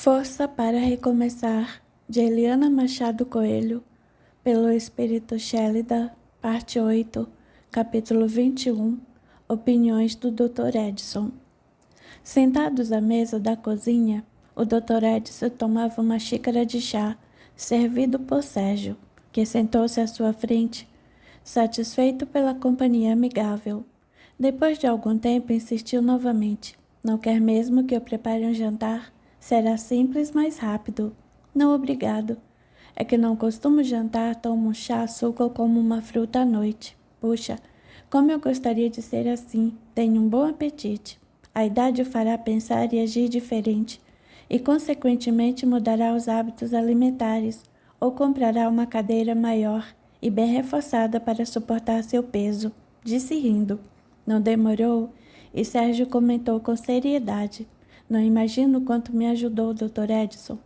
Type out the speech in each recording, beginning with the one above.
Força para Recomeçar, de Eliana Machado Coelho, pelo Espírito Chélida, parte 8, capítulo 21, Opiniões do Dr. Edson. Sentados à mesa da cozinha, o Dr. Edson tomava uma xícara de chá, servido por Sérgio, que sentou-se à sua frente, satisfeito pela companhia amigável. Depois de algum tempo, insistiu novamente. Não quer mesmo que eu prepare um jantar? Será simples, mas rápido. Não, obrigado. É que não costumo jantar, tomo um chá, suco ou como uma fruta à noite. Puxa, como eu gostaria de ser assim. Tenho um bom apetite. A idade o fará pensar e agir diferente, e consequentemente mudará os hábitos alimentares, ou comprará uma cadeira maior e bem reforçada para suportar seu peso, disse rindo. Não demorou, e Sérgio comentou com seriedade. Não imagino quanto me ajudou o Dr. Edson.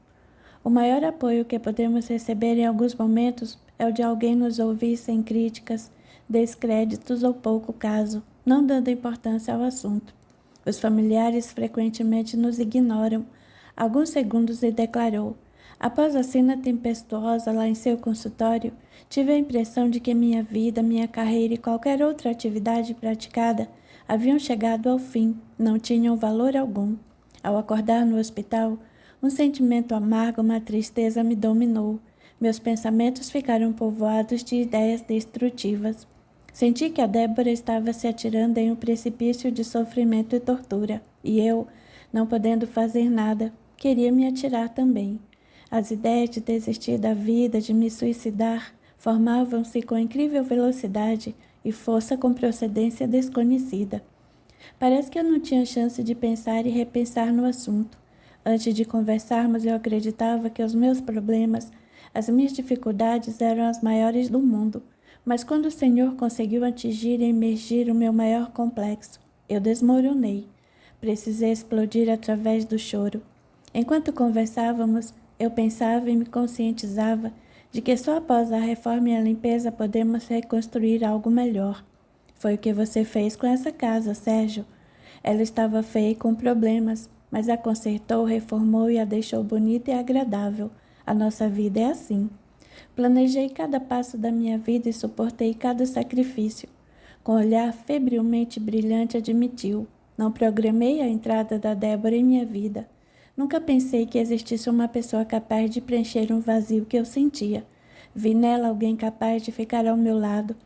O maior apoio que podemos receber em alguns momentos é o de alguém nos ouvir sem críticas, descréditos ou pouco caso, não dando importância ao assunto. Os familiares frequentemente nos ignoram. Alguns segundos e declarou. Após a cena tempestuosa lá em seu consultório, tive a impressão de que minha vida, minha carreira e qualquer outra atividade praticada haviam chegado ao fim, não tinham valor algum. Ao acordar no hospital, um sentimento amargo, uma tristeza me dominou. Meus pensamentos ficaram povoados de ideias destrutivas. Senti que a Débora estava se atirando em um precipício de sofrimento e tortura, e eu, não podendo fazer nada, queria me atirar também. As ideias de desistir da vida, de me suicidar, formavam-se com incrível velocidade e força com procedência desconhecida. Parece que eu não tinha chance de pensar e repensar no assunto. Antes de conversarmos, eu acreditava que os meus problemas, as minhas dificuldades eram as maiores do mundo. Mas quando o Senhor conseguiu atingir e emergir o meu maior complexo, eu desmoronei. Precisei explodir através do choro. Enquanto conversávamos, eu pensava e me conscientizava de que só após a reforma e a limpeza podemos reconstruir algo melhor. Foi o que você fez com essa casa, Sérgio. Ela estava feia e com problemas, mas a consertou, reformou e a deixou bonita e agradável. A nossa vida é assim. Planejei cada passo da minha vida e suportei cada sacrifício. Com olhar febrilmente brilhante, admitiu. Não programei a entrada da Débora em minha vida. Nunca pensei que existisse uma pessoa capaz de preencher um vazio que eu sentia. Vi nela alguém capaz de ficar ao meu lado,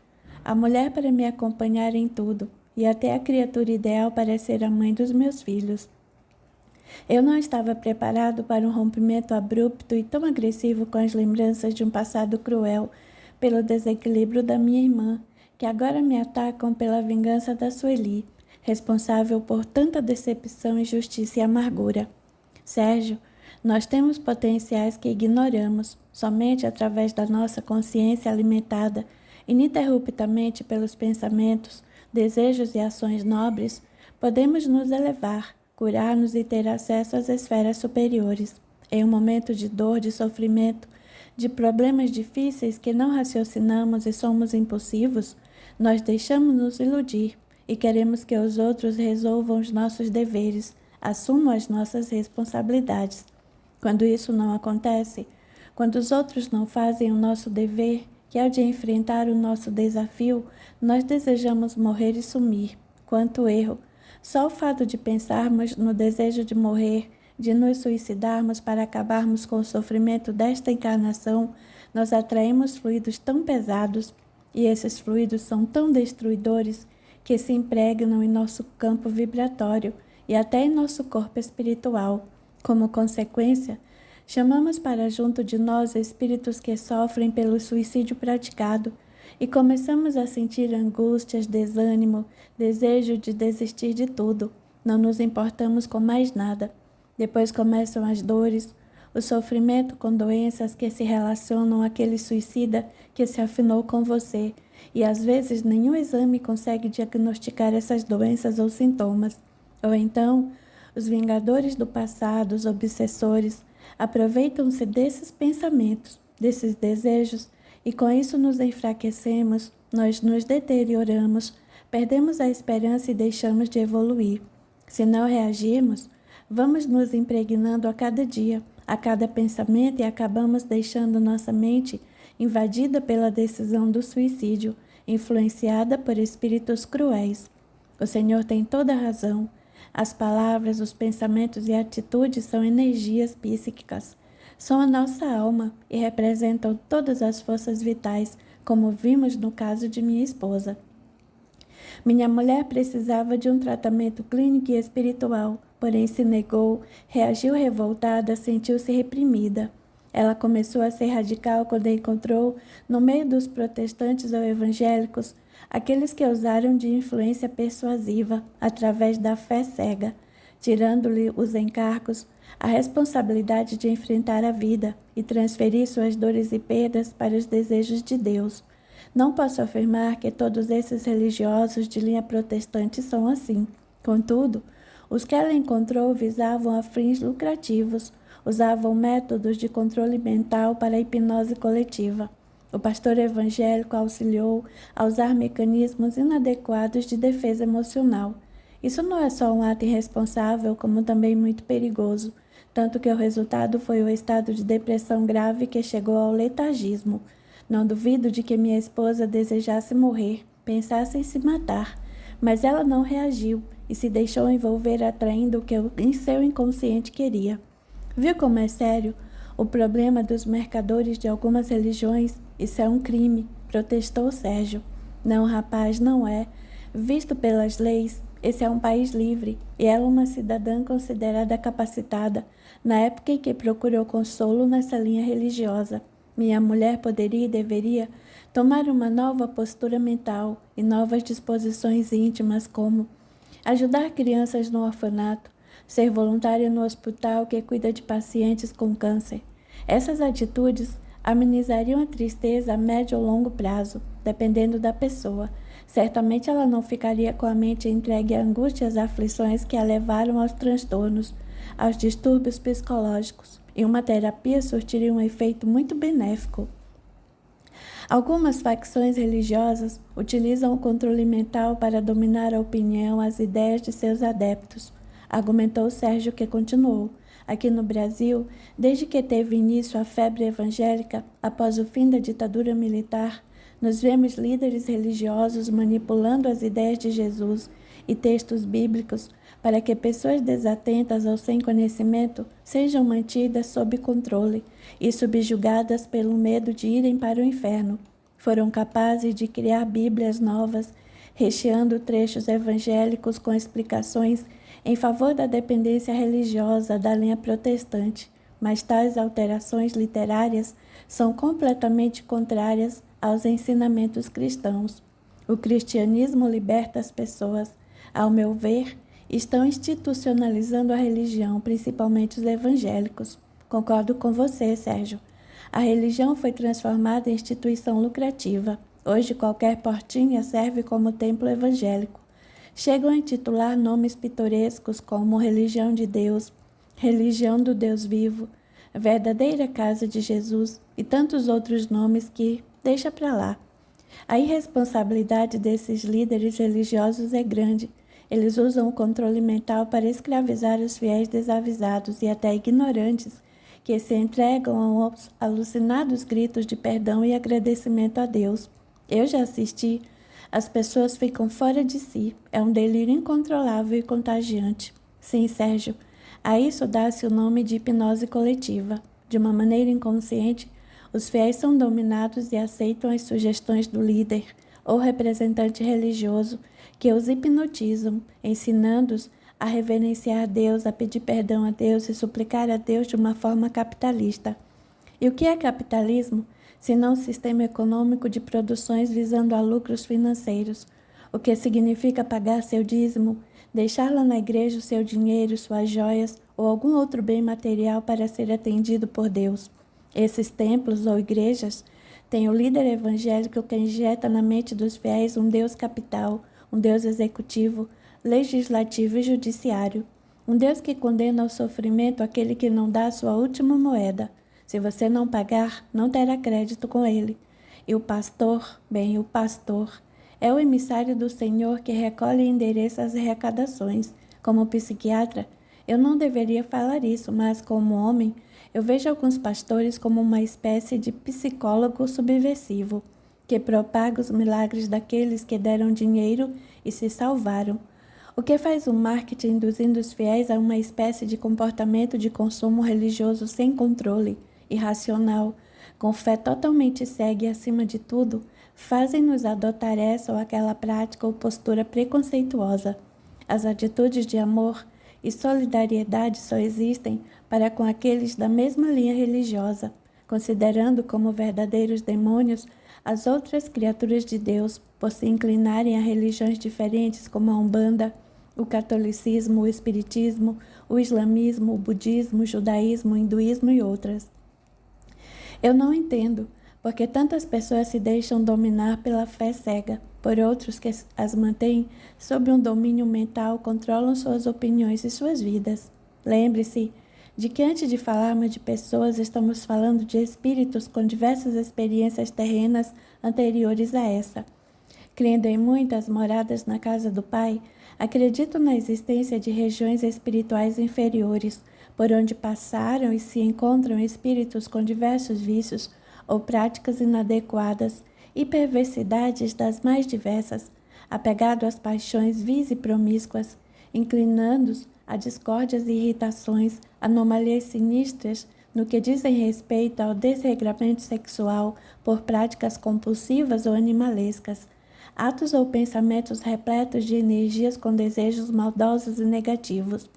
a mulher para me acompanhar em tudo, e até a criatura ideal para ser a mãe dos meus filhos. Eu não estava preparado para um rompimento abrupto e tão agressivo com as lembranças de um passado cruel, pelo desequilíbrio da minha irmã, que agora me atacam pela vingança da Sueli, responsável por tanta decepção, injustiça e amargura. Sérgio, nós temos potenciais que ignoramos. Somente através da nossa consciência alimentada ininterruptamente pelos pensamentos, desejos e ações nobres, podemos nos elevar, curar-nos e ter acesso às esferas superiores. Em um momento de dor, de sofrimento, de problemas difíceis que não raciocinamos e somos impulsivos, nós deixamos-nos iludir e queremos que os outros resolvam os nossos deveres, assumam as nossas responsabilidades. Quando isso não acontece, quando os outros não fazem o nosso dever, que é o de enfrentar o nosso desafio, nós desejamos morrer e sumir. Quanto erro! Só o fato de pensarmos no desejo de morrer, de nos suicidarmos para acabarmos com o sofrimento desta encarnação, nós atraímos fluidos tão pesados, e esses fluidos são tão destruidores, que se impregnam em nosso campo vibratório e até em nosso corpo espiritual. Como consequência, chamamos para junto de nós espíritos que sofrem pelo suicídio praticado e começamos a sentir angústias, desânimo, desejo de desistir de tudo. Não nos importamos com mais nada. Depois começam as dores, o sofrimento com doenças que se relacionam àquele suicida que se afinou com você, e às vezes nenhum exame consegue diagnosticar essas doenças ou sintomas. Ou então, os vingadores do passado, os obsessores, aproveitam-se desses pensamentos, desses desejos, e com isso nos enfraquecemos, nós nos deterioramos, perdemos a esperança e deixamos de evoluir. Se não reagirmos, Vamos nos impregnando a cada dia, a cada pensamento e acabamos deixando nossa mente invadida pela decisão do suicídio, influenciada por espíritos cruéis. O Senhor tem toda a razão. As palavras, os pensamentos e atitudes são energias psíquicas. São a nossa alma e representam todas as forças vitais, como vimos no caso de minha esposa. Minha mulher precisava de um tratamento clínico e espiritual, porém se negou, reagiu revoltada, sentiu-se reprimida. Ela começou a ser radical quando encontrou, no meio dos protestantes ou evangélicos, aqueles que usaram de influência persuasiva através da fé cega, tirando-lhe os encargos, a responsabilidade de enfrentar a vida e transferir suas dores e perdas para os desejos de Deus. Não posso afirmar que todos esses religiosos de linha protestante são assim. Contudo, os que ela encontrou visavam fins lucrativos, usavam métodos de controle mental para a hipnose coletiva. O pastor evangélico auxiliou a usar mecanismos inadequados de defesa emocional. Isso não é só um ato irresponsável, como também muito perigoso, tanto que o resultado foi o estado de depressão grave que chegou ao letargismo. Não duvido de que minha esposa desejasse morrer, pensasse em se matar, mas ela não reagiu e se deixou envolver atraindo o que em seu inconsciente queria. Viu como é sério o problema dos mercadores de algumas religiões? Isso é um crime, protestou Sérgio. Não, rapaz, não é. Visto pelas leis, esse é um país livre e ela uma cidadã considerada capacitada na época em que procurou consolo nessa linha religiosa. Minha mulher poderia e deveria tomar uma nova postura mental e novas disposições íntimas, como ajudar crianças no orfanato, ser voluntária no hospital que cuida de pacientes com câncer. Essas atitudes amenizariam a tristeza a médio ou longo prazo, dependendo da pessoa. Certamente ela não ficaria com a mente entregue a angústias e aflições que a levaram aos transtornos, aos distúrbios psicológicos, e uma terapia surtiria um efeito muito benéfico. Algumas facções religiosas utilizam o controle mental para dominar a opinião, as ideias de seus adeptos, argumentou Sérgio, que continuou. Aqui no Brasil, desde que teve início a febre evangélica, após o fim da ditadura militar, nos vemos líderes religiosos manipulando as ideias de Jesus e textos bíblicos para que pessoas desatentas ou sem conhecimento sejam mantidas sob controle e subjugadas pelo medo de irem para o inferno. Foram capazes de criar Bíblias novas, recheando trechos evangélicos com explicações em favor da dependência religiosa da linha protestante, mas tais alterações literárias são completamente contrárias aos ensinamentos cristãos. O cristianismo liberta as pessoas. Ao meu ver, estão institucionalizando a religião, principalmente os evangélicos. Concordo com você, Sérgio. A religião foi transformada em instituição lucrativa. Hoje, qualquer portinha serve como templo evangélico. Chegam a intitular nomes pitorescos como religião de Deus, religião do Deus vivo, verdadeira casa de Jesus e tantos outros nomes que deixa para lá. A irresponsabilidade desses líderes religiosos é grande. Eles usam o controle mental para escravizar os fiéis desavisados e até ignorantes, que se entregam aos alucinados gritos de perdão e agradecimento a Deus. Eu já assisti. As pessoas ficam fora de si. É um delírio incontrolável e contagiante. Sim, Sérgio, a isso dá-se o nome de hipnose coletiva. De uma maneira inconsciente, os fiéis são dominados e aceitam as sugestões do líder ou representante religioso que os hipnotizam, ensinando-os a reverenciar Deus, a pedir perdão a Deus e suplicar a Deus de uma forma capitalista. E o que é capitalismo, se não um sistema econômico de produções visando a lucros financeiros? O que significa pagar seu dízimo, deixar lá na igreja o seu dinheiro, suas joias ou algum outro bem material para ser atendido por Deus. Esses templos ou igrejas têm o líder evangélico que injeta na mente dos fiéis um Deus capital, um Deus executivo, legislativo e judiciário. Um Deus que condena ao sofrimento aquele que não dá a sua última moeda. Se você não pagar, não terá crédito com ele. E o pastor, o pastor, é o emissário do Senhor que recolhe e endereça as arrecadações. Como psiquiatra, Eu não deveria falar isso, mas como homem, eu vejo alguns pastores como uma espécie de psicólogo subversivo, que propaga os milagres daqueles que deram dinheiro e se salvaram. O que faz o marketing induzindo os fiéis a uma espécie de comportamento de consumo religioso sem controle, irracional, com fé totalmente cega e acima de tudo, fazem-nos adotar essa ou aquela prática ou postura preconceituosa. As atitudes de amor e solidariedade só existem para com aqueles da mesma linha religiosa, considerando como verdadeiros demônios as outras criaturas de Deus, por se inclinarem a religiões diferentes como a Umbanda, o catolicismo, o espiritismo, o islamismo, o budismo, o judaísmo, o hinduísmo e outras. Eu não entendo porque tantas pessoas se deixam dominar pela fé cega, por outros que as mantêm sob um domínio mental, controlam suas opiniões e suas vidas. Lembre-se de que antes de falarmos de pessoas, estamos falando de espíritos com diversas experiências terrenas anteriores a essa. Crendo em muitas moradas na casa do Pai, acredito na existência de regiões espirituais inferiores, por onde passaram e se encontram espíritos com diversos vícios ou práticas inadequadas e perversidades das mais diversas, apegados às paixões vis e promíscuas, inclinando-os a discórdias e irritações, anomalias sinistras no que dizem respeito ao desregramento sexual por práticas compulsivas ou animalescas, atos ou pensamentos repletos de energias com desejos maldosos e negativos.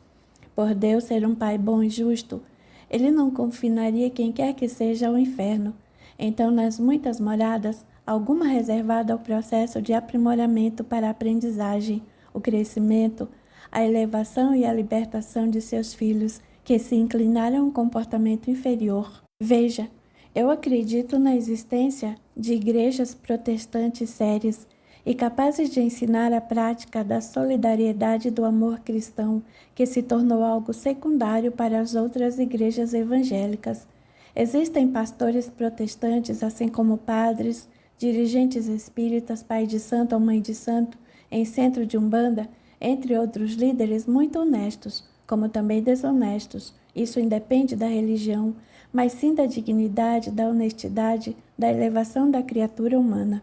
Por Deus ser um Pai bom e justo, Ele não confinaria quem quer que seja ao inferno. Então, nas muitas moradas, alguma reservada ao processo de aprimoramento para a aprendizagem, o crescimento, a elevação e a libertação de seus filhos que se inclinaram a um comportamento inferior. Veja, eu acredito na existência de igrejas protestantes sérias e capazes de ensinar a prática da solidariedade e do amor cristão, que se tornou algo secundário para as outras igrejas evangélicas. Existem pastores protestantes, assim como padres, dirigentes espíritas, pai de santo ou mãe de santo, em centro de Umbanda, entre outros líderes muito honestos, como também desonestos. Isso independe da religião, mas sim da dignidade, da honestidade, da elevação da criatura humana.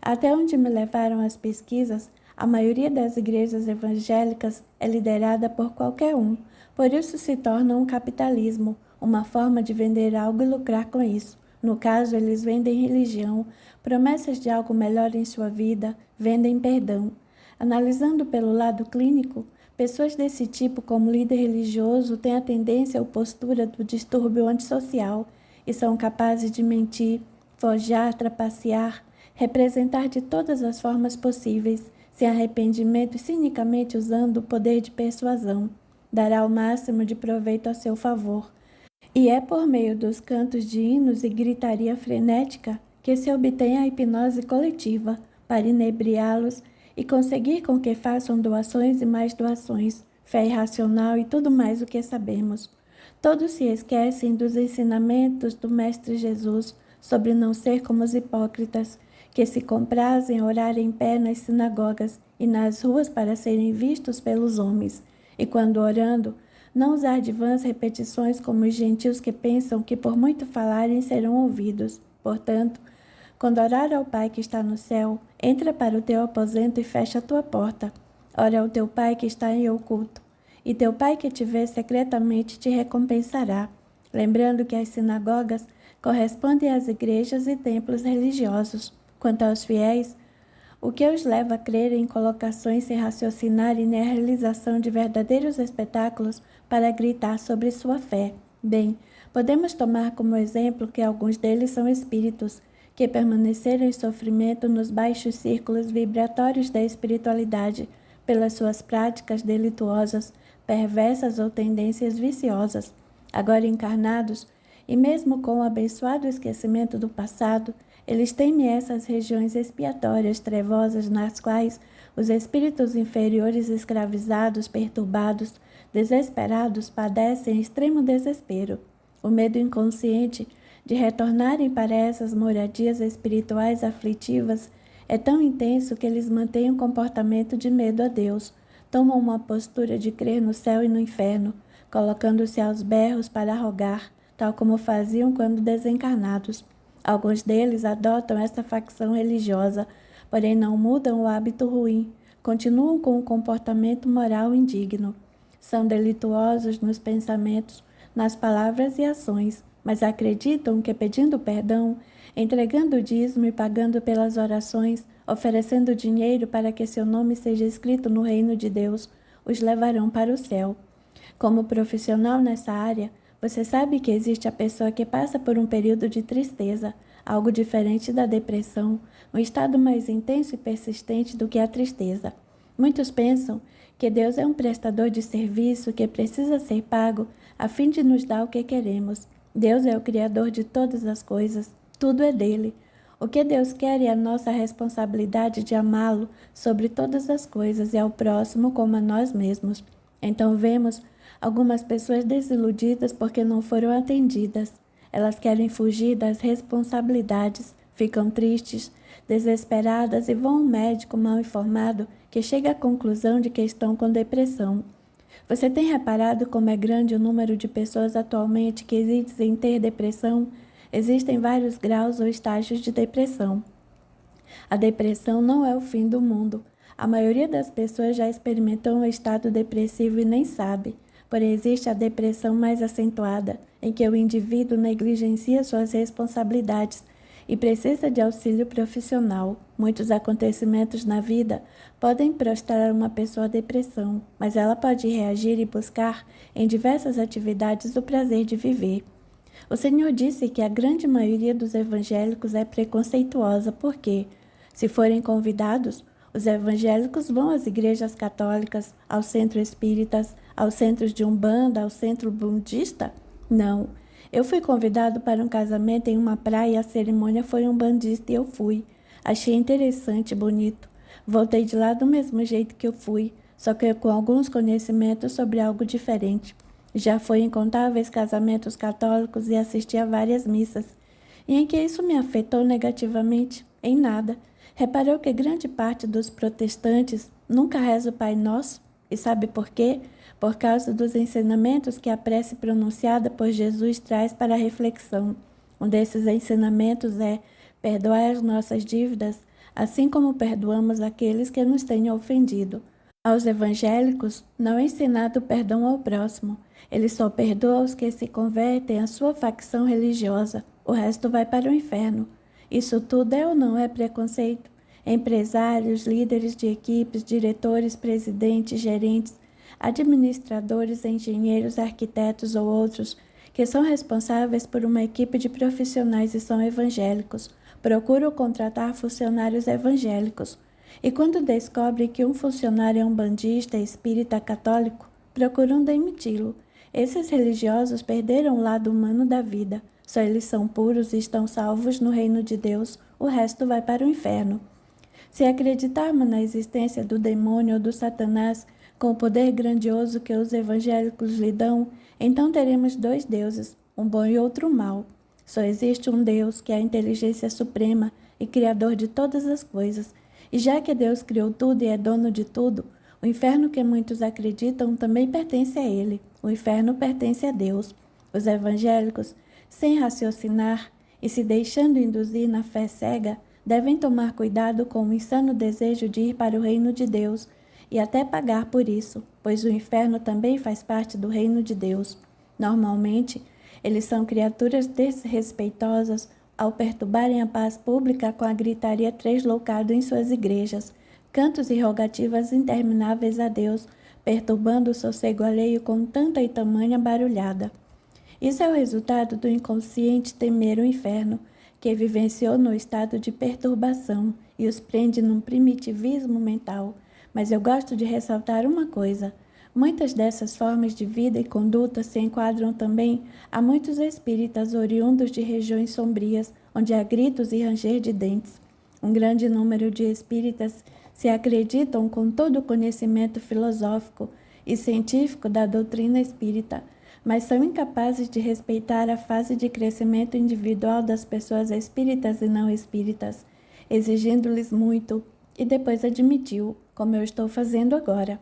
Até onde me levaram as pesquisas, a maioria das igrejas evangélicas é liderada por qualquer um, por isso se torna um capitalismo, uma forma de vender algo e lucrar com isso. No caso, eles vendem religião, promessas de algo melhor em sua vida, vendem perdão. Analisando pelo lado clínico, pessoas desse tipo, como líder religioso, têm a tendência ou postura do distúrbio antissocial e são capazes de mentir, forjar, trapacear, representar de todas as formas possíveis, sem arrependimento e cinicamente usando o poder de persuasão. Dará o máximo de proveito a seu favor. E é por meio dos cantos de hinos e gritaria frenética que se obtém a hipnose coletiva, para inebriá-los e conseguir com que façam doações e mais doações, fé irracional e tudo mais o que sabemos. Todos se esquecem dos ensinamentos do Mestre Jesus sobre não ser como os hipócritas, que se comprazem em orar em pé nas sinagogas e nas ruas para serem vistos pelos homens, e quando orando, não usar de vãs repetições como os gentios que pensam que por muito falarem serão ouvidos. Portanto, quando orar ao Pai que está no céu, entra para o teu aposento e fecha a tua porta. Ora ao teu Pai que está em oculto, e teu Pai que te vê secretamente te recompensará. Lembrando que as sinagogas correspondem às igrejas e templos religiosos. Quanto aos fiéis, o que os leva a crer em colocações sem raciocinar e na realização de verdadeiros espetáculos para gritar sobre sua fé. Bem, podemos tomar como exemplo que alguns deles são espíritos que permaneceram em sofrimento nos baixos círculos vibratórios da espiritualidade pelas suas práticas delituosas, perversas ou tendências viciosas. Agora encarnados, e mesmo com o abençoado esquecimento do passado, eles temem essas regiões expiatórias trevosas nas quais os espíritos inferiores escravizados, perturbados, desesperados padecem extremo desespero. O medo inconsciente de retornarem para essas moradias espirituais aflitivas é tão intenso que eles mantêm um comportamento de medo a Deus, tomam uma postura de crer no céu e no inferno, colocando-se aos berros para rogar, tal como faziam quando desencarnados. Alguns deles adotam esta facção religiosa, porém não mudam o hábito ruim, continuam com o comportamento moral indigno. São delituosos nos pensamentos, nas palavras e ações, mas acreditam que pedindo perdão, entregando o dízimo e pagando pelas orações, oferecendo dinheiro para que seu nome seja escrito no reino de Deus, os levarão para o céu. Como profissional nessa área, você sabe que existe a pessoa que passa por um período de tristeza, algo diferente da depressão, um estado mais intenso e persistente do que a tristeza. Muitos pensam que Deus é um prestador de serviço que precisa ser pago a fim de nos dar o que queremos. Deus é o Criador de todas as coisas, tudo é dele. O que Deus quer é a nossa responsabilidade de amá-lo sobre todas as coisas e ao próximo como a nós mesmos. Então vemos algumas pessoas desiludidas porque não foram atendidas. Elas querem fugir das responsabilidades, ficam tristes, desesperadas e vão ao médico mal informado que chega à conclusão de que estão com depressão. Você tem reparado como é grande o número de pessoas atualmente que dizem ter depressão? Existem vários graus ou estágios de depressão. A depressão não é o fim do mundo. A maioria das pessoas já experimentou um estado depressivo e nem sabe. Porém, existe a depressão mais acentuada, em que o indivíduo negligencia suas responsabilidades e precisa de auxílio profissional. Muitos acontecimentos na vida podem prostrar uma pessoa à depressão, mas ela pode reagir e buscar em diversas atividades o prazer de viver. O Senhor disse que a grande maioria dos evangélicos é preconceituosa porque, se forem convidados, os evangélicos vão às igrejas católicas, aos centros espíritas, aos centros de Umbanda, ao centro budista? Não. Eu fui convidado para um casamento em uma praia e a cerimônia foi umbandista e eu fui. Achei interessante, bonito. Voltei de lá do mesmo jeito que eu fui, só que com alguns conhecimentos sobre algo diferente. Já fui em incontáveis casamentos católicos e assisti a várias missas. E em que isso me afetou negativamente? Em nada. Reparou que grande parte dos protestantes nunca reza o Pai Nosso? E sabe por quê? Por causa dos ensinamentos que a prece pronunciada por Jesus traz para a reflexão. Um desses ensinamentos é: perdoai as nossas dívidas, assim como perdoamos aqueles que nos tenham ofendido. Aos evangélicos não é ensinado o perdão ao próximo. Ele só perdoa os que se convertem à sua facção religiosa. O resto vai para o inferno. Isso tudo é ou não é preconceito? Empresários, líderes de equipes, diretores, presidentes, gerentes, administradores, engenheiros, arquitetos ou outros que são responsáveis por uma equipe de profissionais e são evangélicos, procuram contratar funcionários evangélicos. E quando descobrem que um funcionário é um bandista, espírita, católico, procuram demiti-lo. Esses religiosos perderam o lado humano da vida. Só eles são puros e estão salvos no reino de Deus, o resto vai para o inferno. Se acreditarmos na existência do demônio ou do Satanás, com o poder grandioso que os evangélicos lhe dão, então teremos dois deuses, um bom e outro mau. Só existe um Deus, que é a inteligência suprema e criador de todas as coisas. E já que Deus criou tudo e é dono de tudo, o inferno que muitos acreditam também pertence a Ele. O inferno pertence a Deus. Os evangélicos, sem raciocinar e se deixando induzir na fé cega, devem tomar cuidado com o insano desejo de ir para o reino de Deus e até pagar por isso, pois o inferno também faz parte do reino de Deus. Normalmente, eles são criaturas desrespeitosas ao perturbarem a paz pública com a gritaria tresloucada em suas igrejas, cantos e rogativas intermináveis a Deus, perturbando o sossego alheio com tanta e tamanha barulhada. Isso é o resultado do inconsciente temer o inferno, que vivenciou no estado de perturbação e os prende num primitivismo mental. Mas eu gosto de ressaltar uma coisa: muitas dessas formas de vida e conduta se enquadram também a muitos espíritas oriundos de regiões sombrias, onde há gritos e ranger de dentes. Um grande número de espíritas se acreditam com todo o conhecimento filosófico e científico da doutrina espírita, mas são incapazes de respeitar a fase de crescimento individual das pessoas espíritas e não espíritas, exigindo-lhes muito, e depois admitiu, como eu estou fazendo agora.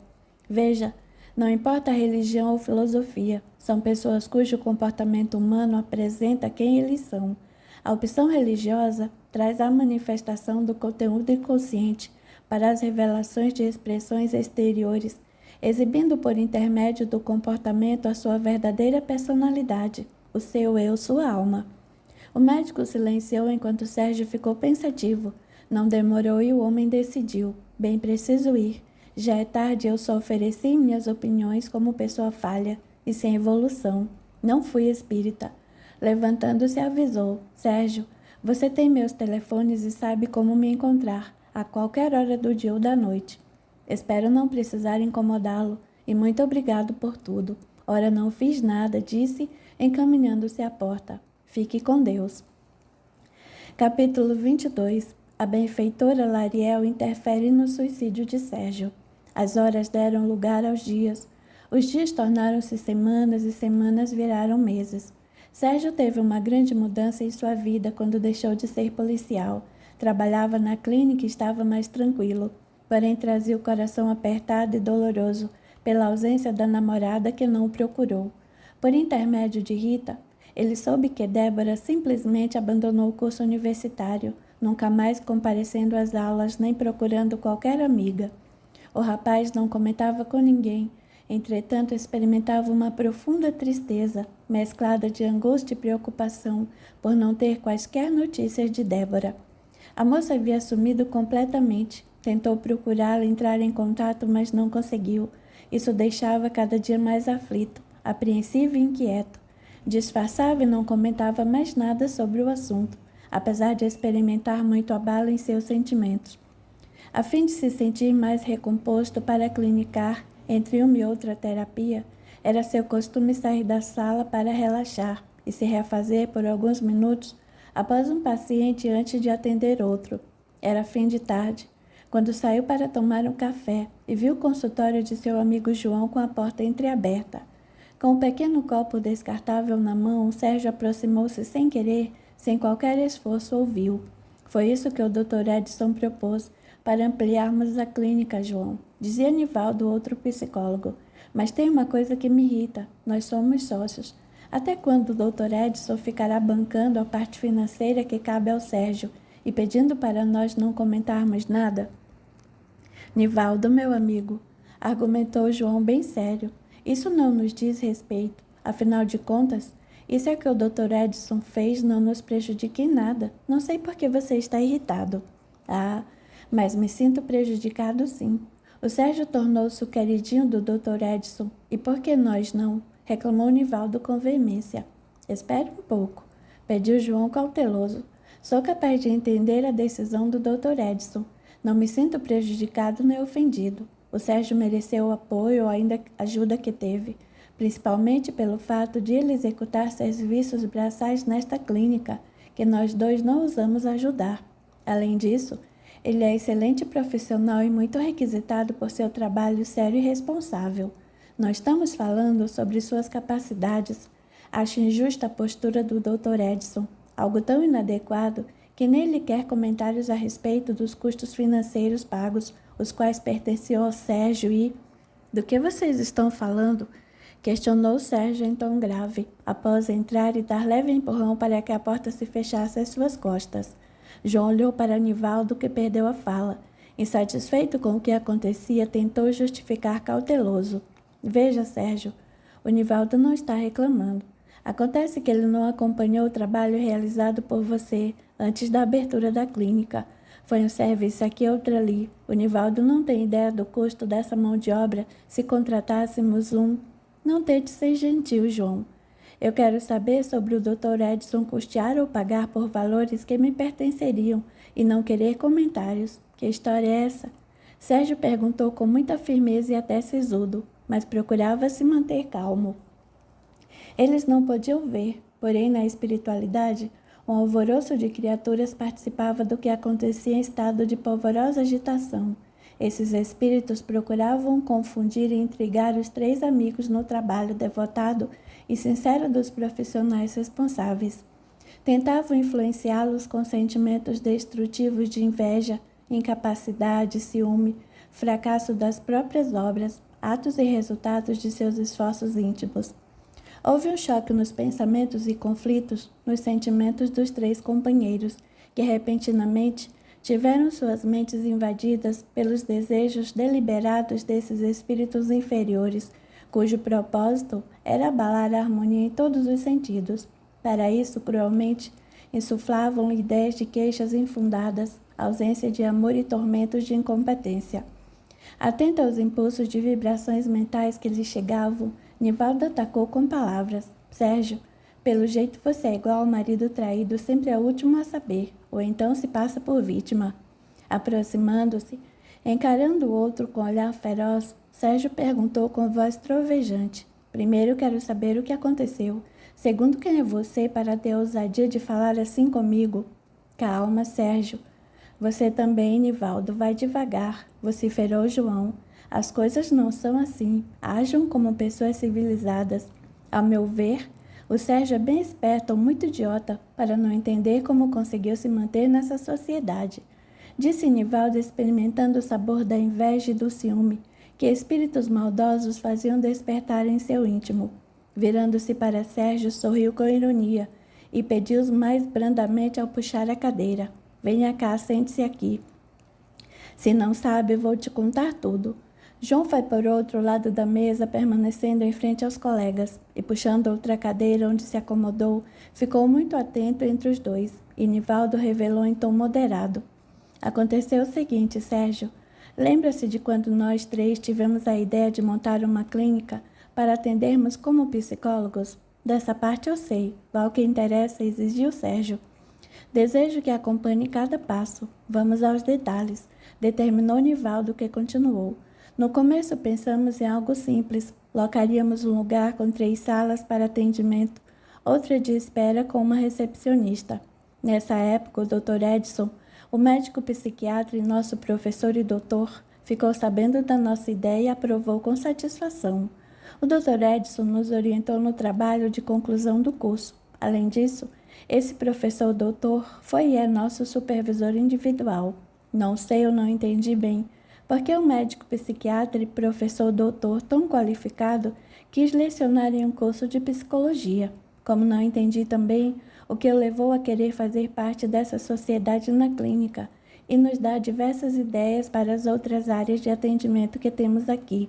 Veja, não importa a religião ou filosofia, são pessoas cujo comportamento humano apresenta quem eles são. A opção religiosa traz a manifestação do conteúdo inconsciente para as revelações de expressões exteriores, exibindo por intermédio do comportamento a sua verdadeira personalidade, o seu eu, sua alma. O médico silenciou enquanto Sérgio ficou pensativo. Não demorou e o homem decidiu. Bem, preciso ir. Já é tarde, eu só ofereci minhas opiniões como pessoa falha e sem evolução. Não fui espírita. Levantando-se, avisou. Sérgio, você tem meus telefones e sabe como me encontrar, a qualquer hora do dia ou da noite. Espero não precisar incomodá-lo, e muito obrigado por tudo. Ora, não fiz nada, disse, encaminhando-se à porta. Fique com Deus. Capítulo 22. A benfeitora Lariel interfere no suicídio de Sérgio. As horas deram lugar aos dias. Os dias tornaram-se semanas e semanas viraram meses. Sérgio teve uma grande mudança em sua vida quando deixou de ser policial. Trabalhava na clínica e estava mais tranquilo, porém trazia o coração apertado e doloroso pela ausência da namorada que não o procurou. Por intermédio de Rita, ele soube que Débora simplesmente abandonou o curso universitário, nunca mais comparecendo às aulas nem procurando qualquer amiga. O rapaz não comentava com ninguém, entretanto experimentava uma profunda tristeza, mesclada de angústia e preocupação, por não ter quaisquer notícias de Débora. A moça havia sumido completamente, tentou procurá-la, entrar em contato, mas não conseguiu. Isso deixava cada dia mais aflito, apreensivo e inquieto. Disfarçava e não comentava mais nada sobre o assunto, apesar de experimentar muito abalo em seus sentimentos. A fim de se sentir mais recomposto para clinicar entre uma e outra terapia, era seu costume sair da sala para relaxar e se refazer por alguns minutos após um paciente antes de atender outro. Era fim de tarde, quando saiu para tomar um café e viu o consultório de seu amigo João com a porta entreaberta. Com um pequeno copo descartável na mão, Sérgio aproximou-se sem querer, sem qualquer esforço, ouviu. Foi isso que o Dr. Edson propôs, para ampliarmos a clínica, João. Dizia Nivaldo, outro psicólogo. Mas tem uma coisa que me irrita. Nós somos sócios. Até quando o Dr. Edson ficará bancando a parte financeira que cabe ao Sérgio e pedindo para nós não comentarmos nada? Nivaldo, meu amigo, argumentou João bem sério. Isso não nos diz respeito. Afinal de contas, isso é que o Dr. Edson fez não nos prejudica em nada. Não sei por que você está irritado. Ah, mas me sinto prejudicado sim. O Sérgio tornou-se o queridinho do Dr. Edson. E por que nós não? Reclamou Nivaldo com veemência. Espere um pouco, pediu João cauteloso. Sou capaz de entender a decisão do Dr. Edson. Não me sinto prejudicado nem ofendido. O Sérgio mereceu o apoio ou ainda ajuda que teve, principalmente pelo fato de ele executar serviços braçais nesta clínica, que nós dois não ousamos ajudar. Além disso, ele é excelente profissional e muito requisitado por seu trabalho sério e responsável. Nós estamos falando sobre suas capacidades. Acho injusta a postura do Dr. Edson, algo tão inadequado que nem lhe quer comentários a respeito dos custos financeiros pagos, os quais pertenciam ao Sérgio e... Do que vocês estão falando? Questionou Sérgio em tom grave, após entrar e dar leve empurrão para que a porta se fechasse às suas costas. João olhou para Nivaldo, que perdeu a fala. Insatisfeito com o que acontecia, tentou justificar cauteloso. Veja, Sérgio, o Nivaldo não está reclamando. Acontece que ele não acompanhou o trabalho realizado por você antes da abertura da clínica. Foi um serviço aqui e outro ali. O Nivaldo não tem ideia do custo dessa mão de obra se contratássemos um... Não tente ser gentil, João. Eu quero saber sobre o Dr. Edson custear ou pagar por valores que me pertenceriam e não querer comentários. Que história é essa? Sérgio perguntou com muita firmeza e até sisudo, mas procurava se manter calmo. Eles não podiam ver, porém na espiritualidade, um alvoroço de criaturas participava do que acontecia em estado de polvorosa agitação. Esses espíritos procuravam confundir e intrigar os três amigos no trabalho devotado e sincero dos profissionais responsáveis. Tentavam influenciá-los com sentimentos destrutivos de inveja, incapacidade, ciúme, fracasso das próprias obras, atos e resultados de seus esforços íntimos. Houve um choque nos pensamentos e conflitos nos sentimentos dos três companheiros, que repentinamente tiveram suas mentes invadidas pelos desejos deliberados desses espíritos inferiores, cujo propósito era abalar a harmonia em todos os sentidos. Para isso, cruelmente, insuflavam ideias de queixas infundadas, ausência de amor e tormentos de incompetência. Atento aos impulsos de vibrações mentais que lhe chegavam, Nivaldo atacou com palavras. Sérgio, pelo jeito você é igual ao marido traído, sempre é o último a saber, ou então se passa por vítima. Aproximando-se, encarando o outro com olhar feroz, Sérgio perguntou com voz trovejante. Primeiro quero saber o que aconteceu. Segundo, quem é você para ter a ousadia de falar assim comigo? Calma, Sérgio. Você também, Nivaldo, vai devagar, vociferou João. As coisas não são assim. Ajam como pessoas civilizadas. Ao meu ver, o Sérgio é bem esperto ou muito idiota para não entender como conseguiu se manter nessa sociedade. Disse Nivaldo, experimentando o sabor da inveja e do ciúme, que espíritos maldosos faziam despertar em seu íntimo. Virando-se para Sérgio, sorriu com ironia e pediu mais brandamente ao puxar a cadeira. Venha cá, sente-se aqui. Se não sabe, vou te contar tudo. João foi por outro lado da mesa, permanecendo em frente aos colegas, e puxando outra cadeira onde se acomodou, ficou muito atento entre os dois, e Nivaldo revelou em tom moderado. Aconteceu o seguinte, Sérgio. Lembra-se de quando nós três tivemos a ideia de montar uma clínica para atendermos como psicólogos? Dessa parte eu sei, vá o que interessa, exigiu Sérgio. Desejo que acompanhe cada passo. Vamos aos detalhes, determinou Nivaldo, que continuou. No começo pensamos em algo simples. Locaríamos um lugar com 3 salas para atendimento, outra de espera com uma recepcionista. Nessa época, o Dr. Edson, o médico psiquiatra e nosso professor e doutor, ficou sabendo da nossa ideia e aprovou com satisfação. O Dr. Edson nos orientou no trabalho de conclusão do curso. Além disso, esse professor doutor foi e é nosso supervisor individual. Não sei ou não entendi bem, porque o médico psiquiatra e professor doutor tão qualificado quis lecionar em um curso de psicologia. Como não entendi também o que o levou a querer fazer parte dessa sociedade na clínica e nos dar diversas ideias para as outras áreas de atendimento que temos aqui.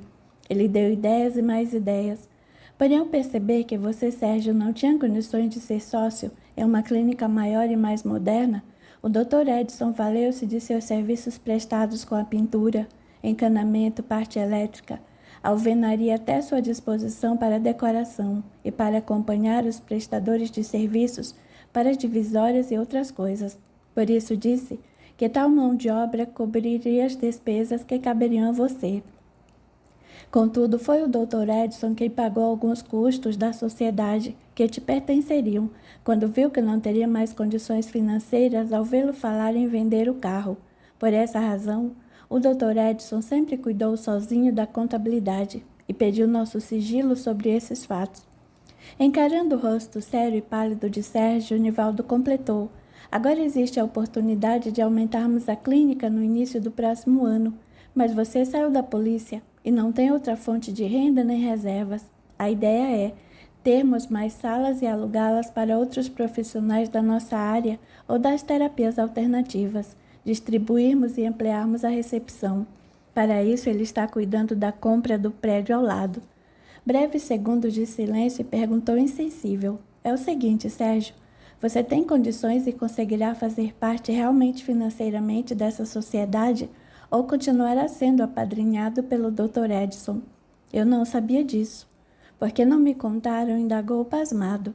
Ele deu ideias e mais ideias. Porém, ao perceber que você, Sérgio, não tinha condições de ser sócio em uma clínica maior e mais moderna, o Dr. Edson valeu-se de seus serviços prestados com a pintura, encanamento, parte elétrica, alvenaria até sua disposição para decoração e para acompanhar os prestadores de serviços para divisórias e outras coisas. Por isso disse que tal mão de obra cobriria as despesas que caberiam a você. Contudo, foi o Dr. Edson quem pagou alguns custos da sociedade que te pertenceriam, quando viu que não teria mais condições financeiras ao vê-lo falar em vender o carro. Por essa razão, o Dr. Edson sempre cuidou sozinho da contabilidade e pediu nosso sigilo sobre esses fatos. Encarando o rosto sério e pálido de Sérgio, Nivaldo completou. Agora existe a oportunidade de aumentarmos a clínica no início do próximo ano, mas você saiu da polícia e não tem outra fonte de renda nem reservas. A ideia é termos mais salas e alugá-las para outros profissionais da nossa área ou das terapias alternativas, distribuirmos e ampliarmos a recepção. Para isso, ele está cuidando da compra do prédio ao lado. Breves segundos de silêncio e perguntou insensível. É o seguinte, Sérgio, você tem condições e conseguirá fazer parte realmente financeiramente dessa sociedade ou continuará sendo apadrinhado pelo Dr. Edson? Eu não sabia disso. Por que não me contaram? Indagou pasmado.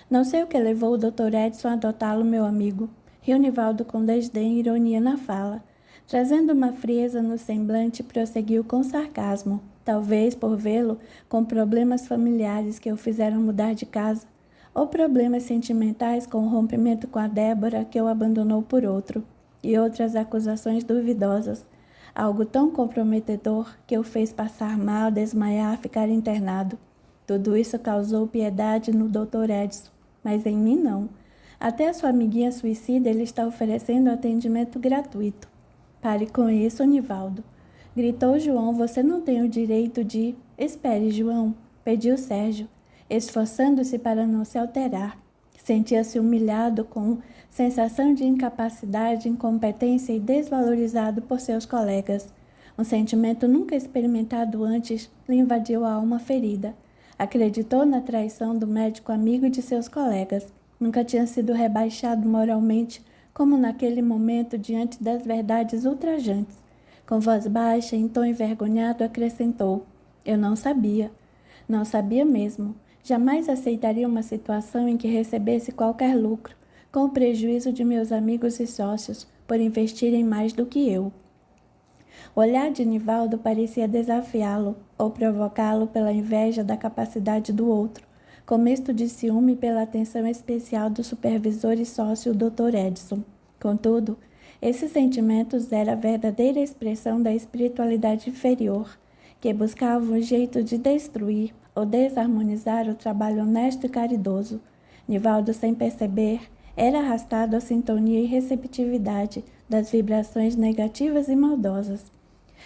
Não sei o que levou o Dr. Edson a adotá-lo, meu amigo. Riu Nivaldo com desdém e ironia na fala. Trazendo uma frieza no semblante, prosseguiu com sarcasmo. Talvez por vê-lo com problemas familiares que o fizeram mudar de casa, ou problemas sentimentais com o rompimento com a Débora que o abandonou por outro, e outras acusações duvidosas. Algo tão comprometedor que o fez passar mal, desmaiar, ficar internado. Tudo isso causou piedade no Dr. Edson, mas em mim não. Até a sua amiguinha suicida ele está oferecendo atendimento gratuito. Pare com isso, Nivaldo. Gritou João, você não tem o direito de... Espere, João, pediu Sérgio, esforçando-se para não se alterar. Sentia-se humilhado com sensação de incapacidade, incompetência e desvalorizado por seus colegas. Um sentimento nunca experimentado antes lhe invadiu a alma ferida. Acreditou na traição do médico amigo de seus colegas. Nunca tinha sido rebaixado moralmente como naquele momento diante das verdades ultrajantes. Com voz baixa e em tom envergonhado acrescentou, eu não sabia. Não sabia mesmo. Jamais aceitaria uma situação em que recebesse qualquer lucro, com o prejuízo de meus amigos e sócios, por investirem mais do que eu. O olhar de Nivaldo parecia desafiá-lo ou provocá-lo pela inveja da capacidade do outro, com misto de ciúme pela atenção especial do supervisor e sócio Dr. Edson. Contudo, esses sentimentos eram a verdadeira expressão da espiritualidade inferior, que buscava um jeito de destruir ou desarmonizar o trabalho honesto e caridoso. Nivaldo, sem perceber, era arrastado à sintonia e receptividade das vibrações negativas e maldosas.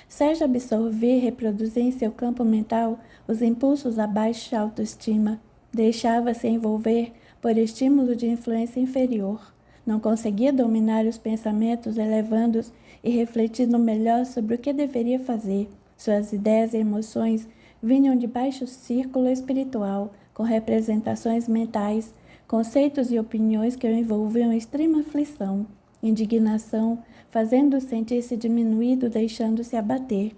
Sérgio absorvia e reproduzia em seu campo mental os impulsos abaixo de autoestima. Deixava-se envolver por estímulo de influência inferior. Não conseguia dominar os pensamentos, elevando-os e refletindo melhor sobre o que deveria fazer. Suas ideias e emoções vinham de baixo círculo espiritual, com representações mentais, conceitos e opiniões que o envolviam em extrema aflição, indignação, fazendo-o sentir-se diminuído, deixando-se abater.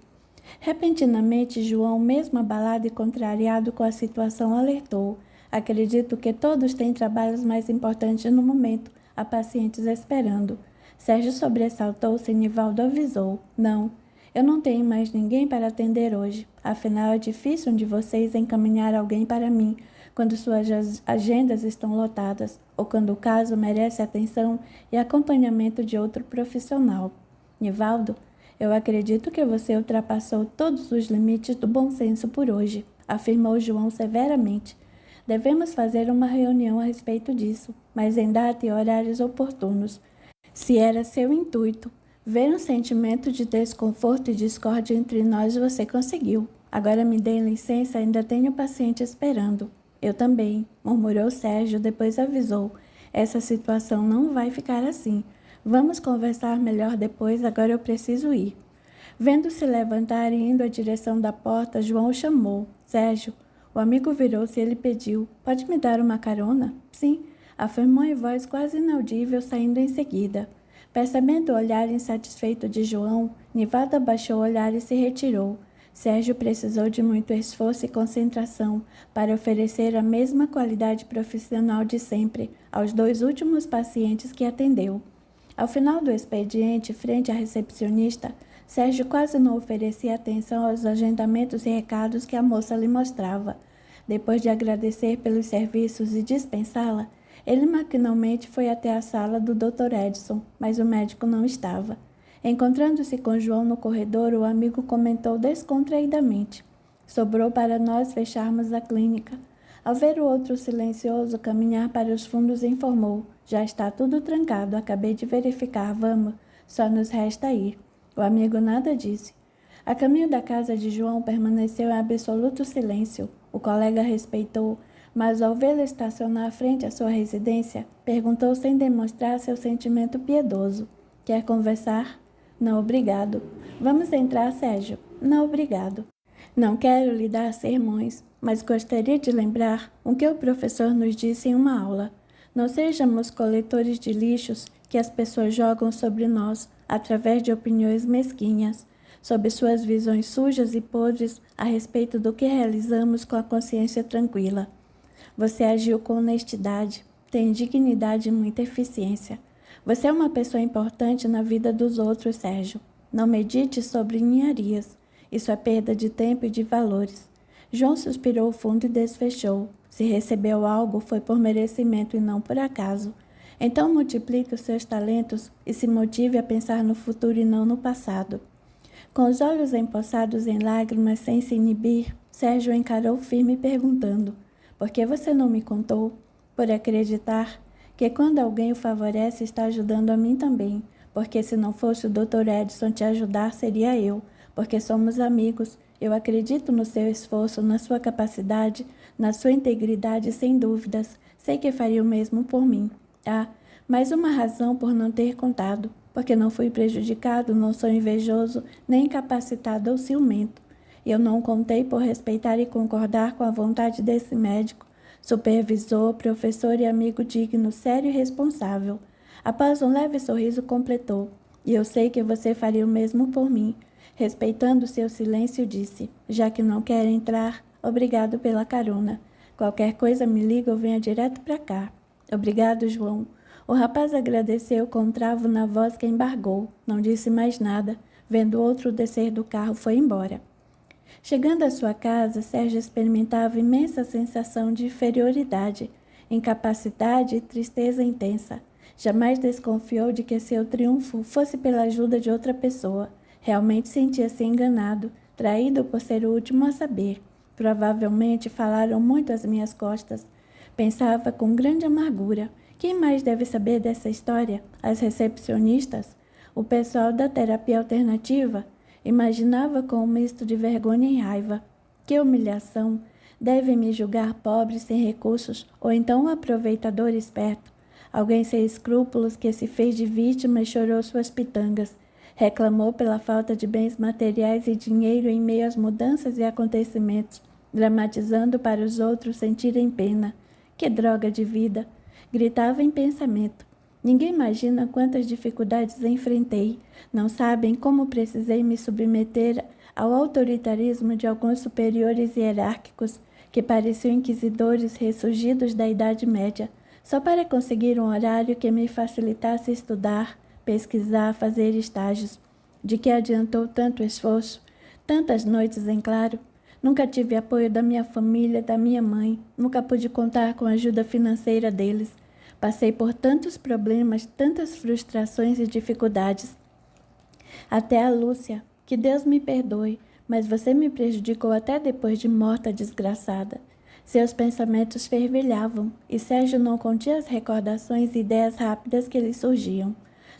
Repentinamente, João, mesmo abalado e contrariado com a situação, alertou. Acredito que todos têm trabalhos mais importantes no momento, há pacientes esperando. Sérgio sobressaltou-se e Nivaldo avisou. Não, eu não tenho mais ninguém para atender hoje. Afinal, é difícil um de vocês encaminhar alguém para mim, quando suas agendas estão lotadas, ou quando o caso merece atenção e acompanhamento de outro profissional. Nivaldo, eu acredito que você ultrapassou todos os limites do bom senso por hoje, afirmou João severamente. Devemos fazer uma reunião a respeito disso, mas em data e horários oportunos. Se era seu intuito ver um sentimento de desconforto e discórdia entre nós, você conseguiu. Agora me dê licença, ainda tenho paciente esperando. Eu também, murmurou Sérgio, depois avisou. Essa situação não vai ficar assim. Vamos conversar melhor depois, agora eu preciso ir. Vendo-se levantar e indo à direção da porta, João o chamou. Sérgio, o amigo virou-se e ele pediu. Pode me dar uma carona? Sim, afirmou em voz quase inaudível, saindo em seguida. Percebendo o olhar insatisfeito de João, Nivaldo abaixou o olhar e se retirou. Sérgio precisou de muito esforço e concentração para oferecer a mesma qualidade profissional de sempre aos 2 últimos pacientes que atendeu. Ao final do expediente, frente à recepcionista, Sérgio quase não oferecia atenção aos agendamentos e recados que a moça lhe mostrava. Depois de agradecer pelos serviços e dispensá-la, ele maquinalmente foi até a sala do Dr. Edson, mas o médico não estava. Encontrando-se com João no corredor, o amigo comentou descontraidamente. Sobrou para nós fecharmos a clínica. Ao ver o outro silencioso caminhar para os fundos, informou. Já está tudo trancado, acabei de verificar, vamos, só nos resta ir. O amigo nada disse. A caminho da casa de João permaneceu em absoluto silêncio. O colega respeitou, mas ao vê-lo estacionar frente à sua residência, perguntou sem demonstrar seu sentimento piedoso. Quer conversar? Não, obrigado. Vamos entrar, Sérgio? Não, obrigado. Não quero lhe dar sermões, mas gostaria de lembrar o que o professor nos disse em uma aula. Não sejamos coletores de lixos que as pessoas jogam sobre nós através de opiniões mesquinhas, sob suas visões sujas e podres a respeito do que realizamos com a consciência tranquila. Você agiu com honestidade, tem dignidade e muita eficiência. Você é uma pessoa importante na vida dos outros, Sérgio. Não medite sobre ninharias. Isso é perda de tempo e de valores. João suspirou fundo e desfechou. Se recebeu algo, foi por merecimento e não por acaso. Então multiplique os seus talentos e se motive a pensar no futuro e não no passado. Com os olhos empossados em lágrimas, sem se inibir, Sérgio encarou firme perguntando: por que você não me contou? Por acreditar que quando alguém o favorece, está ajudando a mim também, porque se não fosse o Dr. Edson te ajudar, seria eu, porque somos amigos. Eu acredito no seu esforço, na sua capacidade, na sua integridade, sem dúvidas. Sei que faria o mesmo por mim. Ah, mais uma razão por não ter contado, porque não fui prejudicado, não sou invejoso, nem incapacitado ou ciumento. Eu não contei por respeitar e concordar com a vontade desse médico, supervisor, professor e amigo digno, sério e responsável. Após um leve sorriso, completou: e eu sei que você faria o mesmo por mim. Respeitando seu silêncio, disse: já que não quer entrar, obrigado pela carona. Qualquer coisa me liga ou venha direto para cá. Obrigado, João. O rapaz agradeceu com um travo na voz que embargou. Não disse mais nada. Vendo outro descer do carro, foi embora. Chegando à sua casa, Sérgio experimentava imensa sensação de inferioridade, incapacidade e tristeza intensa. Jamais desconfiou de que seu triunfo fosse pela ajuda de outra pessoa. Realmente sentia-se enganado, traído por ser o último a saber. Provavelmente falaram muito às minhas costas. Pensava com grande amargura. Quem mais deve saber dessa história? As recepcionistas? O pessoal da terapia alternativa? Imaginava com um misto de vergonha e raiva. Que humilhação! Devem me julgar pobre, sem recursos, ou então um aproveitador esperto. Alguém sem escrúpulos que se fez de vítima e chorou suas pitangas. Reclamou pela falta de bens materiais e dinheiro em meio às mudanças e acontecimentos, dramatizando para os outros sentirem pena. Que droga de vida! Gritava em pensamento. Ninguém imagina quantas dificuldades enfrentei. Não sabem como precisei me submeter ao autoritarismo de alguns superiores hierárquicos que pareciam inquisidores ressurgidos da Idade Média, só para conseguir um horário que me facilitasse estudar, pesquisar, fazer estágios. De que adiantou tanto esforço? Tantas noites em claro? Nunca tive apoio da minha família, da minha mãe. Nunca pude contar com a ajuda financeira deles. Passei por tantos problemas, tantas frustrações e dificuldades. Até a Lúcia, que Deus me perdoe, mas você me prejudicou até depois de morta, desgraçada. Seus pensamentos fervilhavam, e Sérgio não continha as recordações e ideias rápidas que lhe surgiam.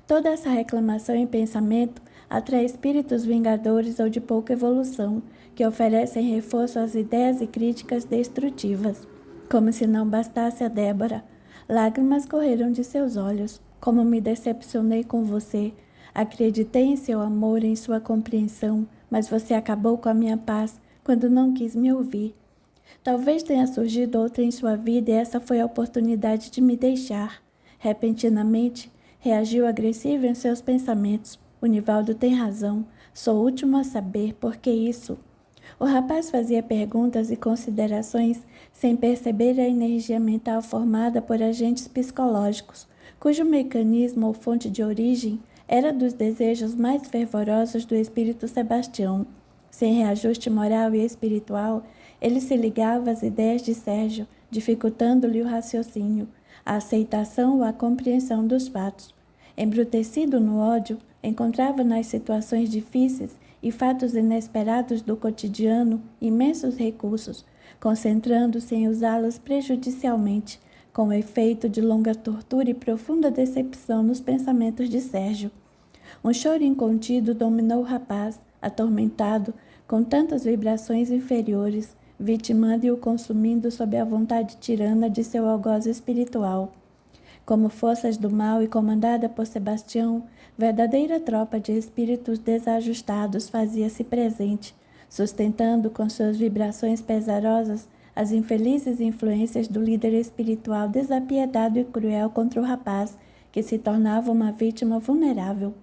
Toda essa reclamação em pensamento atrai espíritos vingadores ou de pouca evolução, que oferecem reforço às ideias e críticas destrutivas. Como se não bastasse a Débora. Lágrimas correram de seus olhos. Como me decepcionei com você. Acreditei em seu amor, em sua compreensão, mas você acabou com a minha paz quando não quis me ouvir. Talvez tenha surgido outra em sua vida e essa foi a oportunidade de me deixar. Repentinamente, reagiu agressivo em seus pensamentos. O Nivaldo tem razão. Sou o último a saber por que isso. O rapaz fazia perguntas e considerações sem perceber a energia mental formada por agentes psicológicos, cujo mecanismo ou fonte de origem era dos desejos mais fervorosos do espírito Sebastião. Sem reajuste moral e espiritual, ele se ligava às ideias de Sérgio, dificultando-lhe o raciocínio, a aceitação ou a compreensão dos fatos. Embrutecido no ódio, encontrava nas situações difíceis e fatos inesperados do cotidiano imensos recursos, concentrando-se em usá-los prejudicialmente, com o efeito de longa tortura e profunda decepção nos pensamentos de Sérgio. Um choro incontido dominou o rapaz, atormentado, com tantas vibrações inferiores, vitimando e o consumindo sob a vontade tirana de seu algoz espiritual. Como forças do mal e comandada por Sebastião, verdadeira tropa de espíritos desajustados fazia-se presente, sustentando com suas vibrações pesarosas as infelizes influências do líder espiritual desapiedado e cruel contra o rapaz, que se tornava uma vítima vulnerável.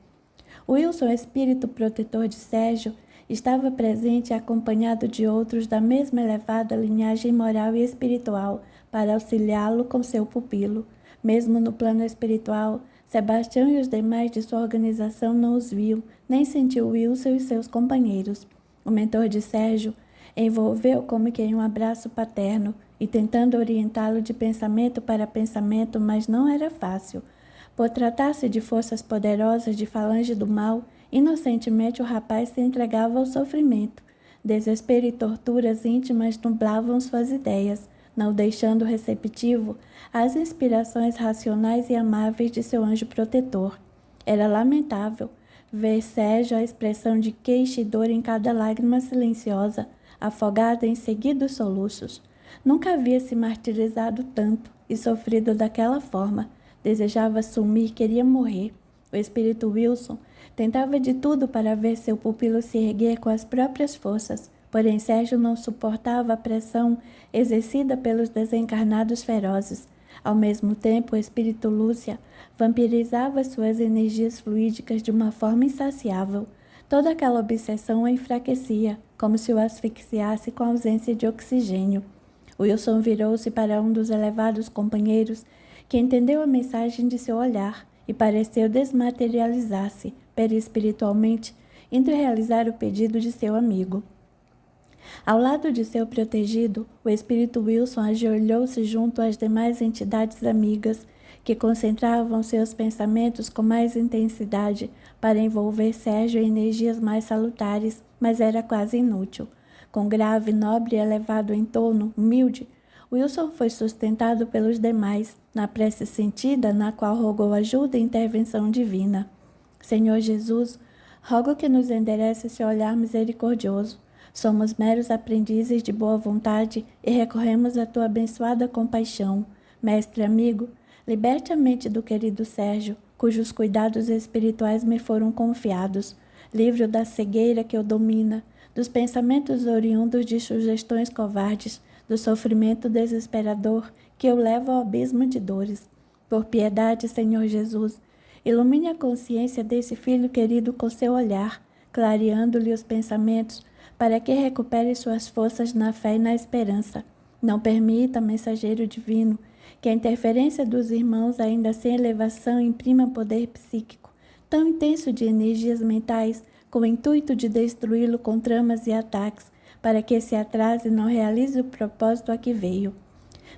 Wilson, espírito protetor de Sérgio, estava presente e acompanhado de outros da mesma elevada linhagem moral e espiritual para auxiliá-lo com seu pupilo. Mesmo no plano espiritual, Sebastião e os demais de sua organização não os viam, nem sentiu Wilson e seus companheiros. O mentor de Sérgio envolveu como que em um abraço paterno e tentando orientá-lo de pensamento para pensamento, mas não era fácil. Por tratar-se de forças poderosas de falange do mal, inocentemente o rapaz se entregava ao sofrimento. Desespero e torturas íntimas nublavam suas ideias, não deixando receptivo às inspirações racionais e amáveis de seu anjo protetor. Era lamentável. Ver Sérgio a expressão de queixa e dor em cada lágrima silenciosa, afogada em seguidos soluços. Nunca havia se martirizado tanto e sofrido daquela forma. Desejava sumir, queria morrer. O espírito Wilson tentava de tudo para ver seu pupilo se erguer com as próprias forças, porém Sérgio não suportava a pressão exercida pelos desencarnados ferozes. Ao mesmo tempo, o espírito Lúcia vampirizava suas energias fluídicas de uma forma insaciável. Toda aquela obsessão o enfraquecia, como se o asfixiasse com a ausência de oxigênio. Wilson virou-se para um dos elevados companheiros, que entendeu a mensagem de seu olhar e pareceu desmaterializar-se, perispiritualmente, indo realizar o pedido de seu amigo. Ao lado de seu protegido, o espírito Wilson ajoelhou-se junto às demais entidades amigas, que concentravam seus pensamentos com mais intensidade para envolver Sérgio em energias mais salutares, mas era quase inútil. Com grave, nobre e elevado entono, humilde, Wilson foi sustentado pelos demais, na prece sentida, na qual rogou ajuda e intervenção divina. Senhor Jesus, rogo que nos enderece seu olhar misericordioso. Somos meros aprendizes de boa vontade e recorremos à tua abençoada compaixão. Mestre amigo, liberte a mente do querido Sérgio, cujos cuidados espirituais me foram confiados. Livre-o da cegueira que o domina, dos pensamentos oriundos de sugestões covardes, do sofrimento desesperador que o leva ao abismo de dores. Por piedade, Senhor Jesus, ilumine a consciência desse filho querido com seu olhar, clareando-lhe os pensamentos, para que recupere suas forças na fé e na esperança. Não permita, mensageiro divino, que a interferência dos irmãos, ainda sem elevação, imprima poder psíquico, tão intenso de energias mentais, com o intuito de destruí-lo com tramas e ataques, para que se atrase e não realize o propósito a que veio.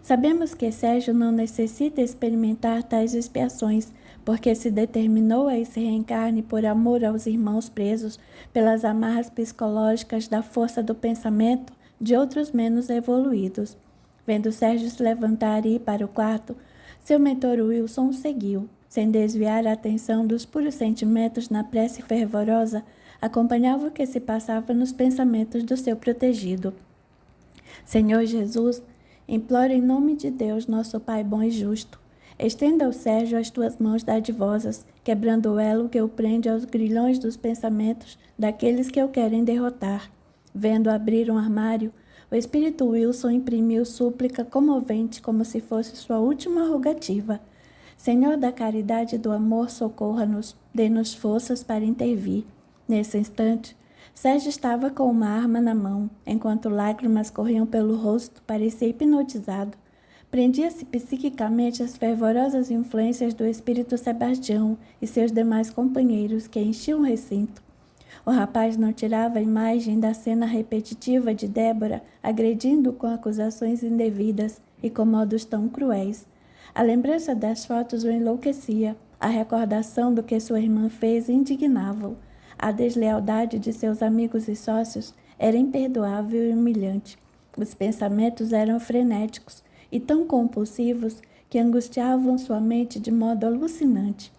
Sabemos que Sérgio não necessita experimentar tais expiações, porque se determinou a esse reencarne por amor aos irmãos presos pelas amarras psicológicas da força do pensamento de outros menos evoluídos. Vendo Sérgio se levantar e ir para o quarto, seu mentor Wilson o seguiu, sem desviar a atenção dos puros sentimentos na prece fervorosa, acompanhava o que se passava nos pensamentos do seu protegido. Senhor Jesus, imploro em nome de Deus, nosso Pai bom e justo, estenda ao Sérgio as tuas mãos dadivosas, quebrando o elo que o prende aos grilhões dos pensamentos daqueles que o querem derrotar. Vendo abrir um armário, o espírito Wilson imprimiu súplica comovente como se fosse sua última rogativa. Senhor da caridade e do amor, socorra-nos, dê-nos forças para intervir. Nesse instante, Sérgio estava com uma arma na mão, enquanto lágrimas corriam pelo rosto, parecia hipnotizado. Prendia-se psiquicamente às fervorosas influências do espírito Sebastião e seus demais companheiros, que enchiam o recinto. O rapaz não tirava a imagem da cena repetitiva de Débora, agredindo com acusações indevidas e com modos tão cruéis. A lembrança das fotos o enlouquecia, a recordação do que sua irmã fez indignava-o. A deslealdade de seus amigos e sócios era imperdoável e humilhante. Os pensamentos eram frenéticos e tão compulsivos que angustiavam sua mente de modo alucinante.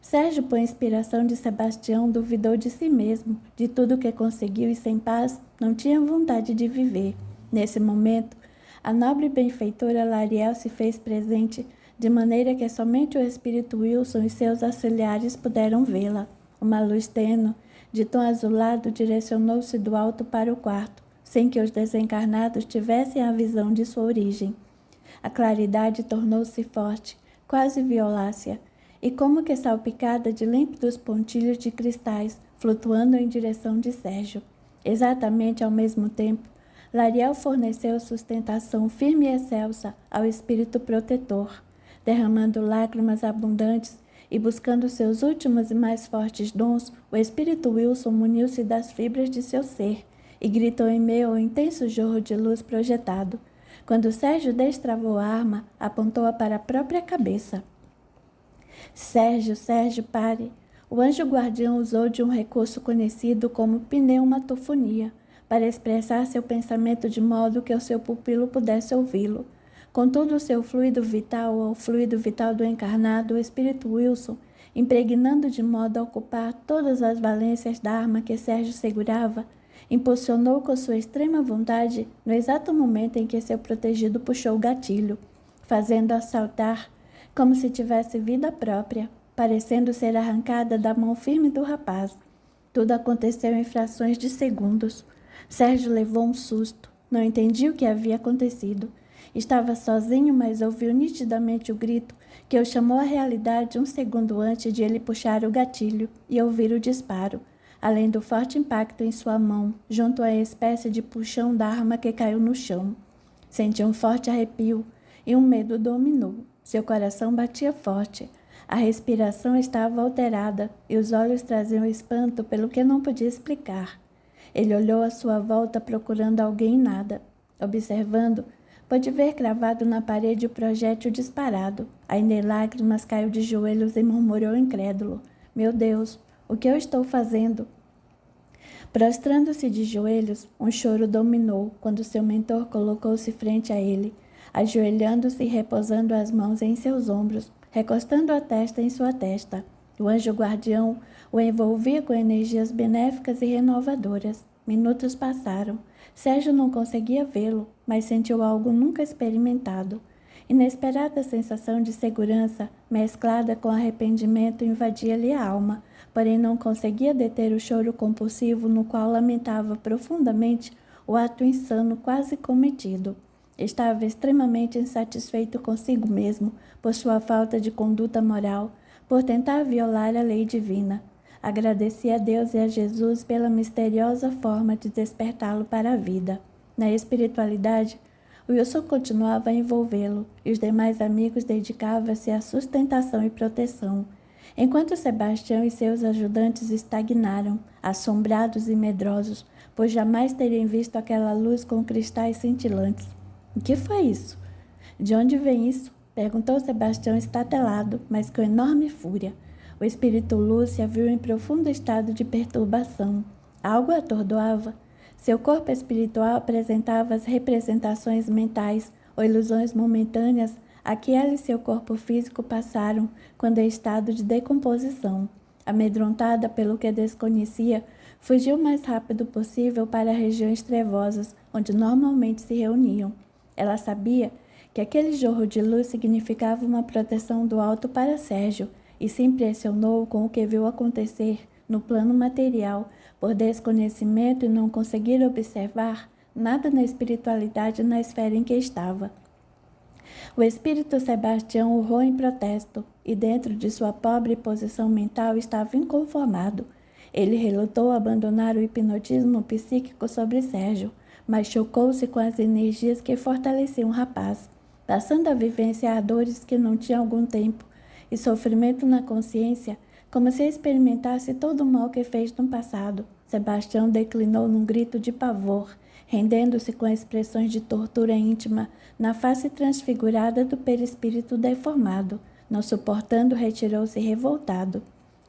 Sérgio, por inspiração de Sebastião, duvidou de si mesmo, de tudo o que conseguiu e sem paz não tinha vontade de viver. Nesse momento, a nobre benfeitora Lariel se fez presente, de maneira que somente o espírito Wilson e seus auxiliares puderam vê-la. Uma luz tênue, de tom azulado, direcionou-se do alto para o quarto, sem que os desencarnados tivessem a visão de sua origem. A claridade tornou-se forte, quase violácea, e como que salpicada de límpidos pontilhos de cristais, flutuando em direção de Sérgio. Exatamente ao mesmo tempo, Lariel forneceu sustentação firme e excelsa ao espírito protetor, derramando lágrimas abundantes e buscando seus últimos e mais fortes dons, o espírito Wilson muniu-se das fibras de seu ser e gritou em meio ao intenso jorro de luz projetado. Quando Sérgio destravou a arma, apontou-a para a própria cabeça. Sérgio, pare! O anjo guardião usou de um recurso conhecido como pneumatofonia para expressar seu pensamento de modo que o seu pupilo pudesse ouvi-lo. Contudo, seu fluido vital, ou fluido vital do encarnado, o espírito Wilson, impregnando de modo a ocupar todas as valências da arma que Sérgio segurava, impulsionou com sua extrema vontade no exato momento em que seu protegido puxou o gatilho, fazendo-a saltar como se tivesse vida própria, parecendo ser arrancada da mão firme do rapaz. Tudo aconteceu em frações de segundos. Sérgio levou um susto. Não entendia o que havia acontecido. Estava sozinho, mas ouviu nitidamente o grito que o chamou à realidade um segundo antes de ele puxar o gatilho e ouvir o disparo, além do forte impacto em sua mão, junto à espécie de puxão da arma que caiu no chão. Sentiu um forte arrepio e um medo o dominou. Seu coração batia forte. A respiração estava alterada e os olhos traziam espanto pelo que não podia explicar. Ele olhou à sua volta procurando alguém e nada. Observando, pôde ver cravado na parede o projétil disparado. Ainda em lágrimas, caiu de joelhos e murmurou incrédulo: "Meu Deus, o que eu estou fazendo?" Prostrando-se de joelhos, um choro dominou quando seu mentor colocou-se frente a ele, ajoelhando-se e repousando as mãos em seus ombros, recostando a testa em sua testa. O anjo guardião o envolvia com energias benéficas e renovadoras. Minutos passaram. Sérgio não conseguia vê-lo, mas sentiu algo nunca experimentado. Inesperada sensação de segurança, mesclada com arrependimento, invadia-lhe a alma, porém não conseguia deter o choro compulsivo no qual lamentava profundamente o ato insano quase cometido. Estava extremamente insatisfeito consigo mesmo por sua falta de conduta moral, por tentar violar a lei divina. Agradecia a Deus e a Jesus pela misteriosa forma de despertá-lo para a vida. Na espiritualidade, Wilson continuava a envolvê-lo e os demais amigos dedicavam-se à sustentação e proteção, enquanto Sebastião e seus ajudantes estagnaram, assombrados e medrosos, por jamais terem visto aquela luz com cristais cintilantes. "O que foi isso? De onde vem isso?" perguntou Sebastião estatelado, mas com enorme fúria. O espírito Lúcia viu em profundo estado de perturbação. Algo a atordoava. Seu corpo espiritual apresentava as representações mentais ou ilusões momentâneas a que ela e seu corpo físico passaram quando em estado de decomposição. Amedrontada pelo que desconhecia, fugiu o mais rápido possível para regiões trevosas, onde normalmente se reuniam. Ela sabia que aquele jorro de luz significava uma proteção do alto para Sérgio e se impressionou com o que viu acontecer no plano material por desconhecimento e não conseguir observar nada na espiritualidade na esfera em que estava. O espírito Sebastião urrou em protesto e dentro de sua pobre posição mental estava inconformado. Ele relutou abandonar o hipnotismo psíquico sobre Sérgio, mas chocou-se com as energias que fortaleciam o rapaz, passando a vivenciar dores que não tinha algum tempo e sofrimento na consciência, como se experimentasse todo o mal que fez no passado. Sebastião declinou num grito de pavor, rendendo-se com expressões de tortura íntima na face transfigurada do perispírito deformado. Não suportando, retirou-se revoltado.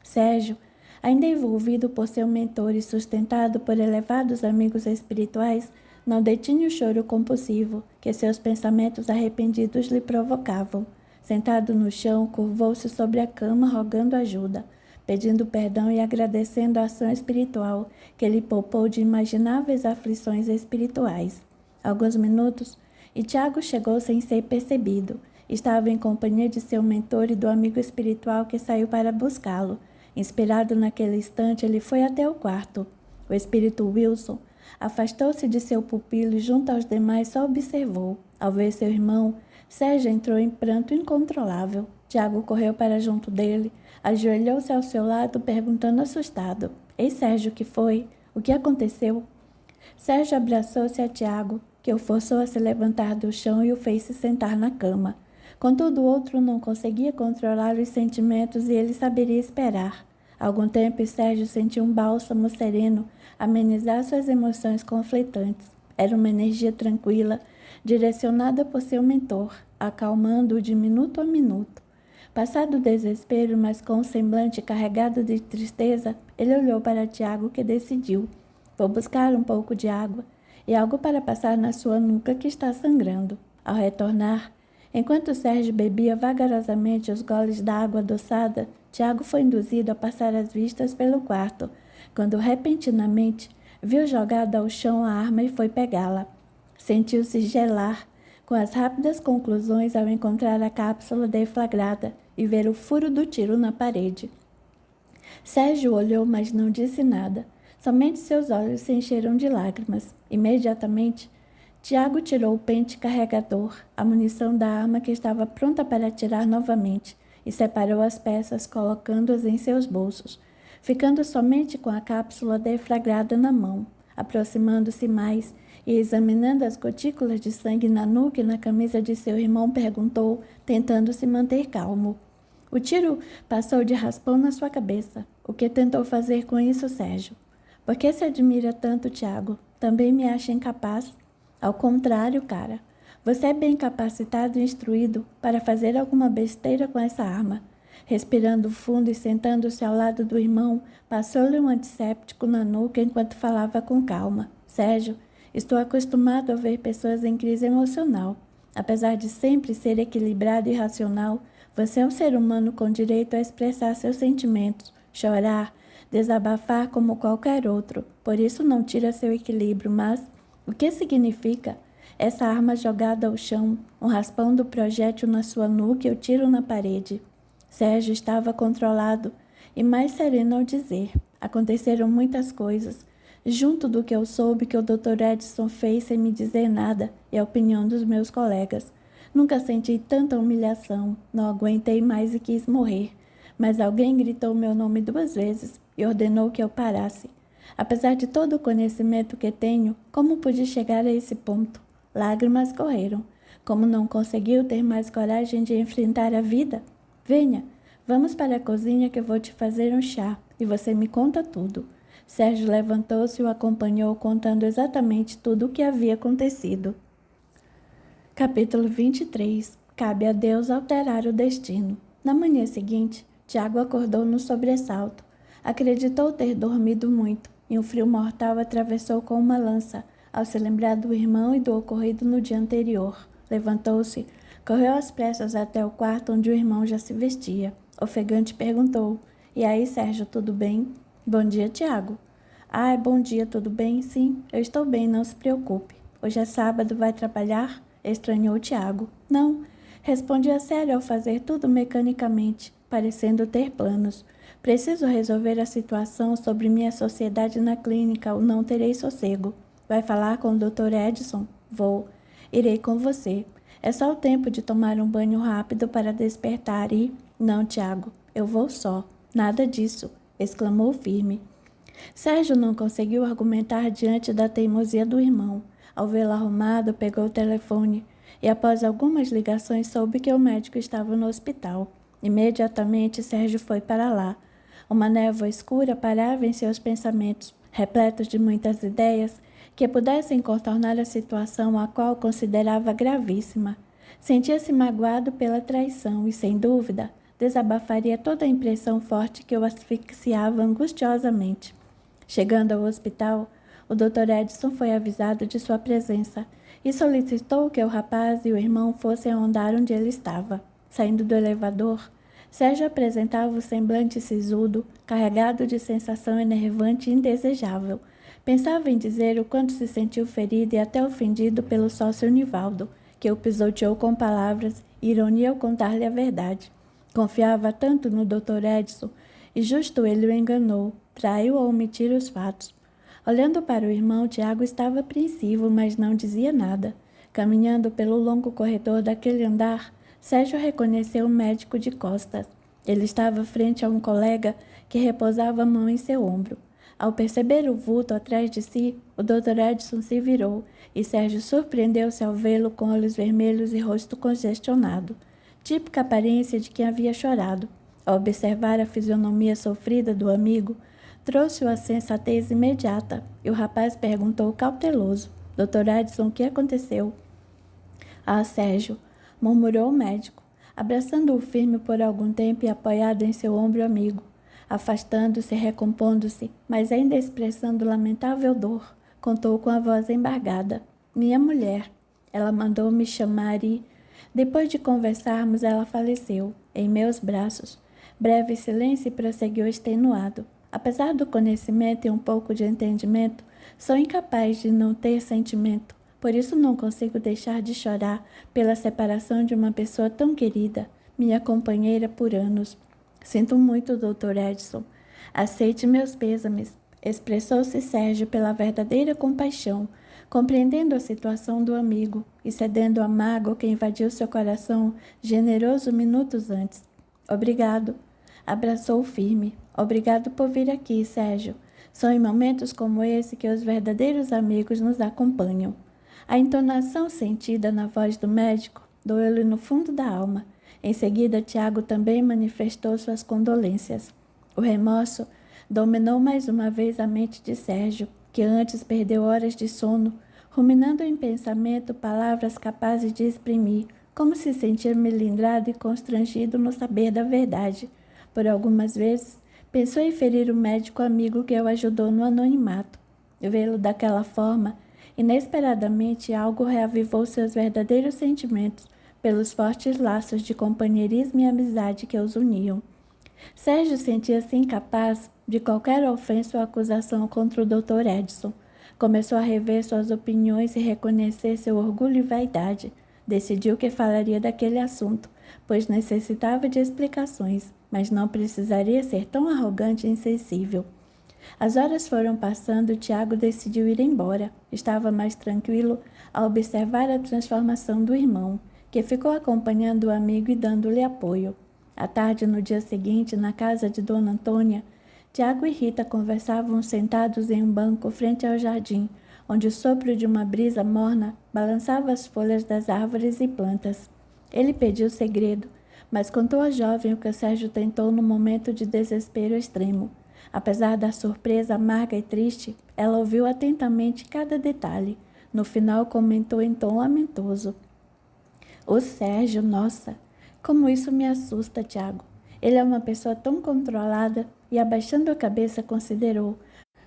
Sérgio, ainda envolvido por seu mentor e sustentado por elevados amigos espirituais, não detinha o choro compulsivo que seus pensamentos arrependidos lhe provocavam. Sentado no chão, curvou-se sobre a cama rogando ajuda, pedindo perdão e agradecendo a ação espiritual que lhe poupou de imagináveis aflições espirituais. Alguns minutos, e Tiago chegou sem ser percebido. Estava em companhia de seu mentor e do amigo espiritual que saiu para buscá-lo. Inspirado naquele instante, ele foi até o quarto. O espírito Wilson afastou-se de seu pupilo e junto aos demais só observou. Ao ver seu irmão, Sérgio entrou em pranto incontrolável. Tiago correu para junto dele, ajoelhou-se ao seu lado, perguntando assustado: "Ei, Sérgio, o que foi? O que aconteceu?" Sérgio abraçou-se a Tiago, que o forçou a se levantar do chão e o fez se sentar na cama. Contudo, o outro não conseguia controlar os sentimentos e ele saberia esperar. Algum tempo, Sérgio sentiu um bálsamo sereno amenizar suas emoções conflitantes. Era uma energia tranquila, direcionada por seu mentor, acalmando-o de minuto a minuto. Passado o desespero, mas com um semblante carregado de tristeza, ele olhou para Tiago, que decidiu: "Vou buscar um pouco de água e algo para passar na sua nuca que está sangrando." Ao retornar, Enquanto Sérgio bebia vagarosamente os goles da água adoçada, Tiago foi induzido a passar as vistas pelo quarto, quando repentinamente viu jogada ao chão a arma e foi pegá-la. Sentiu-se gelar com as rápidas conclusões ao encontrar a cápsula deflagrada e ver o furo do tiro na parede. Sérgio olhou, mas não disse nada. Somente seus olhos se encheram de lágrimas. Imediatamente, Tiago tirou o pente carregador, a munição da arma que estava pronta para atirar novamente, e separou as peças, colocando-as em seus bolsos, ficando somente com a cápsula deflagrada na mão. Aproximando-se mais e examinando as gotículas de sangue na nuca e na camisa de seu irmão, perguntou, tentando se manter calmo. O tiro passou de raspão na sua cabeça. O que tentou fazer com isso, Sérgio? Por que se admira tanto, Tiago? Também me acha incapaz? Ao contrário, cara. Você é bem capacitado e instruído para fazer alguma besteira com essa arma. Respirando fundo e sentando-se ao lado do irmão, passou-lhe um antisséptico na nuca enquanto falava com calma. Sérgio, estou acostumado a ver pessoas em crise emocional. Apesar de sempre ser equilibrado e racional, você é um ser humano com direito a expressar seus sentimentos, chorar, desabafar como qualquer outro. Por isso não tira seu equilíbrio, mas o que significa essa arma jogada ao chão, um raspão do projétil na sua nuca e o tiro na parede? Sérgio estava controlado e mais sereno ao dizer. Aconteceram muitas coisas, junto do que eu soube que o Dr. Edson fez sem me dizer nada e a opinião dos meus colegas. Nunca senti tanta humilhação, não aguentei mais e quis morrer. Mas alguém gritou meu nome 2 vezes e ordenou que eu parasse. Apesar de todo o conhecimento que tenho, como pude chegar a esse ponto? Lágrimas correram. Como não conseguiu ter mais coragem de enfrentar a vida? Venha, vamos para a cozinha que eu vou te fazer um chá e você me conta tudo. Sérgio levantou-se e o acompanhou, contando exatamente tudo o que havia acontecido. Capítulo 23. Cabe a Deus alterar o destino. Na manhã seguinte, Tiago acordou no sobressalto. Acreditou ter dormido muito, e um frio mortal atravessou com uma lança, ao se lembrar do irmão e do ocorrido no dia anterior. Levantou-se, correu às pressas até o quarto onde o irmão já se vestia. Ofegante perguntou, e aí, Sérgio, tudo bem? Bom dia, Tiago. Ah, bom dia, tudo bem? Sim, eu estou bem, não se preocupe. Hoje é sábado, vai trabalhar? Estranhou Tiago. Não, respondi a sério ao fazer tudo mecanicamente, parecendo ter planos. Preciso resolver a situação sobre minha sociedade na clínica ou não terei sossego. Vai falar com o Dr. Edson? Vou. Irei com você. É só o tempo de tomar um banho rápido para despertar e... Não, Tiago, eu vou só. Nada disso, exclamou firme. Sérgio não conseguiu argumentar diante da teimosia do irmão. Ao vê-lo arrumado, pegou o telefone e, após algumas ligações, soube que o médico estava no hospital. Imediatamente, Sérgio foi para lá. Uma névoa escura parava em seus pensamentos, repletos de muitas ideias que pudessem contornar a situação a qual considerava gravíssima. Sentia-se magoado pela traição e, sem dúvida, desabafaria toda a impressão forte que o asfixiava angustiosamente. Chegando ao hospital, o Dr. Edson foi avisado de sua presença e solicitou que o rapaz e o irmão fossem ao andar onde ele estava. Saindo do elevador, Sérgio apresentava o semblante sisudo, carregado de sensação enervante e indesejável. Pensava em dizer o quanto se sentiu ferido e até ofendido pelo sócio Nivaldo, que o pisoteou com palavras e ironia ao contar-lhe a verdade. Confiava tanto no Dr. Edson e justo ele o enganou, traiu ao omitir os fatos. Olhando para o irmão, Tiago estava apreensivo, mas não dizia nada. Caminhando pelo longo corredor daquele andar, Sérgio reconheceu o médico de costas. Ele estava frente a um colega que repousava a mão em seu ombro. Ao perceber o vulto atrás de si, o Dr. Edson se virou e Sérgio surpreendeu-se ao vê-lo com olhos vermelhos e rosto congestionado, típica aparência de quem havia chorado. Ao observar a fisionomia sofrida do amigo, trouxe-o à sensatez imediata e o rapaz perguntou cauteloso: Dr. Edson, o que aconteceu? Ah, Sérgio, murmurou o médico, abraçando-o firme por algum tempo e apoiado em seu ombro amigo, afastando-se, recompondo-se, mas ainda expressando lamentável dor, contou com a voz embargada: Minha mulher, ela mandou-me chamar e... Depois de conversarmos, ela faleceu, em meus braços. Breve silêncio e prosseguiu extenuado. Apesar do conhecimento e um pouco de entendimento, sou incapaz de não ter sentimento. Por isso não consigo deixar de chorar pela separação de uma pessoa tão querida, minha companheira por anos. Sinto muito, Dr. Edson. Aceite meus pêsames. Expressou-se Sérgio pela verdadeira compaixão, compreendendo a situação do amigo e cedendo à mágoa que invadiu seu coração generoso minutos antes. Obrigado. Abraçou firme. Obrigado por vir aqui, Sérgio. São em momentos como esse que os verdadeiros amigos nos acompanham. A entonação sentida na voz do médico doeu-lhe no fundo da alma. Em seguida, Tiago também manifestou suas condolências. O remorso dominou mais uma vez a mente de Sérgio, que antes perdeu horas de sono, ruminando em pensamento palavras capazes de exprimir como se sentia melindrado e constrangido no saber da verdade. Por algumas vezes, pensou em ferir o médico amigo que o ajudou no anonimato. Vê-lo daquela forma, inesperadamente algo reavivou seus verdadeiros sentimentos pelos fortes laços de companheirismo e amizade que os uniam. Sérgio sentia-se incapaz de qualquer ofensa ou acusação contra o Dr. Edson. Começou a rever suas opiniões e reconhecer seu orgulho e vaidade. Decidiu que falaria daquele assunto, pois necessitava de explicações, mas não precisaria ser tão arrogante e insensível. As horas foram passando e Tiago decidiu ir embora. Estava mais tranquilo ao observar a transformação do irmão, que ficou acompanhando o amigo e dando-lhe apoio. À tarde, no dia seguinte, na casa de Dona Antônia, Tiago e Rita conversavam sentados em um banco frente ao jardim, onde o sopro de uma brisa morna balançava as folhas das árvores e plantas. Ele pediu segredo, mas contou à jovem o que Sérgio tentou no momento de desespero extremo. Apesar da surpresa amarga e triste, ela ouviu atentamente cada detalhe. No final, comentou em tom lamentoso: "O Sérgio, nossa, como isso me assusta, Tiago. Ele é uma pessoa tão controlada", e abaixando a cabeça considerou: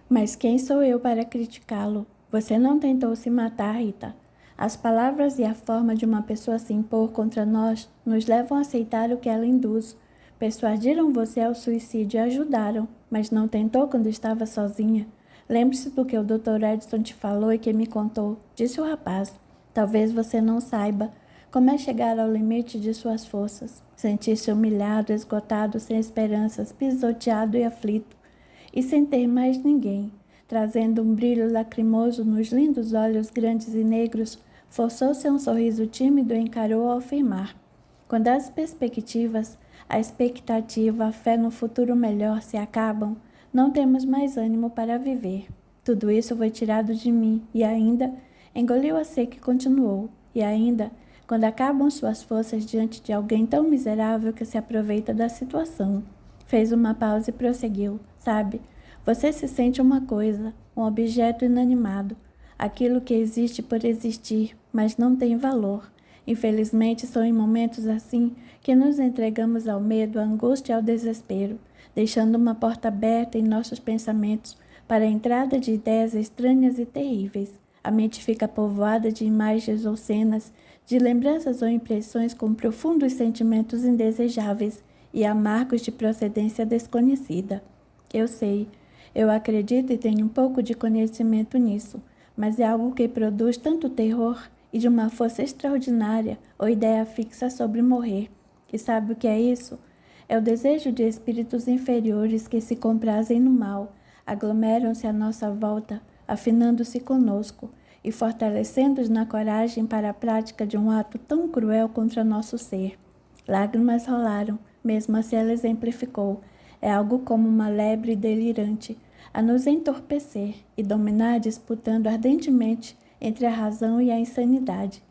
"Mas quem sou eu para criticá-lo? Você não tentou se matar, Rita. As palavras e a forma de uma pessoa se impor contra nós nos levam a aceitar o que ela induz. Persuadiram você ao suicídio e ajudaram, mas não tentou quando estava sozinha. Lembre-se do que o Dr. Edson te falou e que me contou", disse o rapaz. "Talvez você não saiba como é chegar ao limite de suas forças, sentir-se humilhado, esgotado, sem esperanças, pisoteado e aflito, e sem ter mais ninguém." Trazendo um brilho lacrimoso nos lindos olhos grandes e negros, forçou-se a um sorriso tímido e encarou ao afirmar: "Quando as perspectivas, a expectativa, a fé no futuro melhor se acabam, não temos mais ânimo para viver. Tudo isso foi tirado de mim e ainda..." Engoliu a seco e continuou: "E ainda, quando acabam suas forças diante de alguém tão miserável que se aproveita da situação." Fez uma pausa e prosseguiu: "Sabe, você se sente uma coisa, um objeto inanimado, aquilo que existe por existir, mas não tem valor. Infelizmente, são em momentos assim que nos entregamos ao medo, à angústia e ao desespero, deixando uma porta aberta em nossos pensamentos para a entrada de ideias estranhas e terríveis. A mente fica povoada de imagens ou cenas, de lembranças ou impressões com profundos sentimentos indesejáveis e amargos de procedência desconhecida. Eu sei, eu acredito e tenho um pouco de conhecimento nisso, mas é algo que produz tanto terror e de uma força extraordinária ou ideia fixa sobre morrer. E sabe o que é isso? É o desejo de espíritos inferiores que se comprazem no mal, aglomeram-se à nossa volta, afinando-se conosco e fortalecendo-os na coragem para a prática de um ato tão cruel contra nosso ser." Lágrimas rolaram, mesmo assim ela exemplificou: "É algo como uma lebre delirante, a nos entorpecer e dominar, disputando ardentemente entre a razão e a insanidade.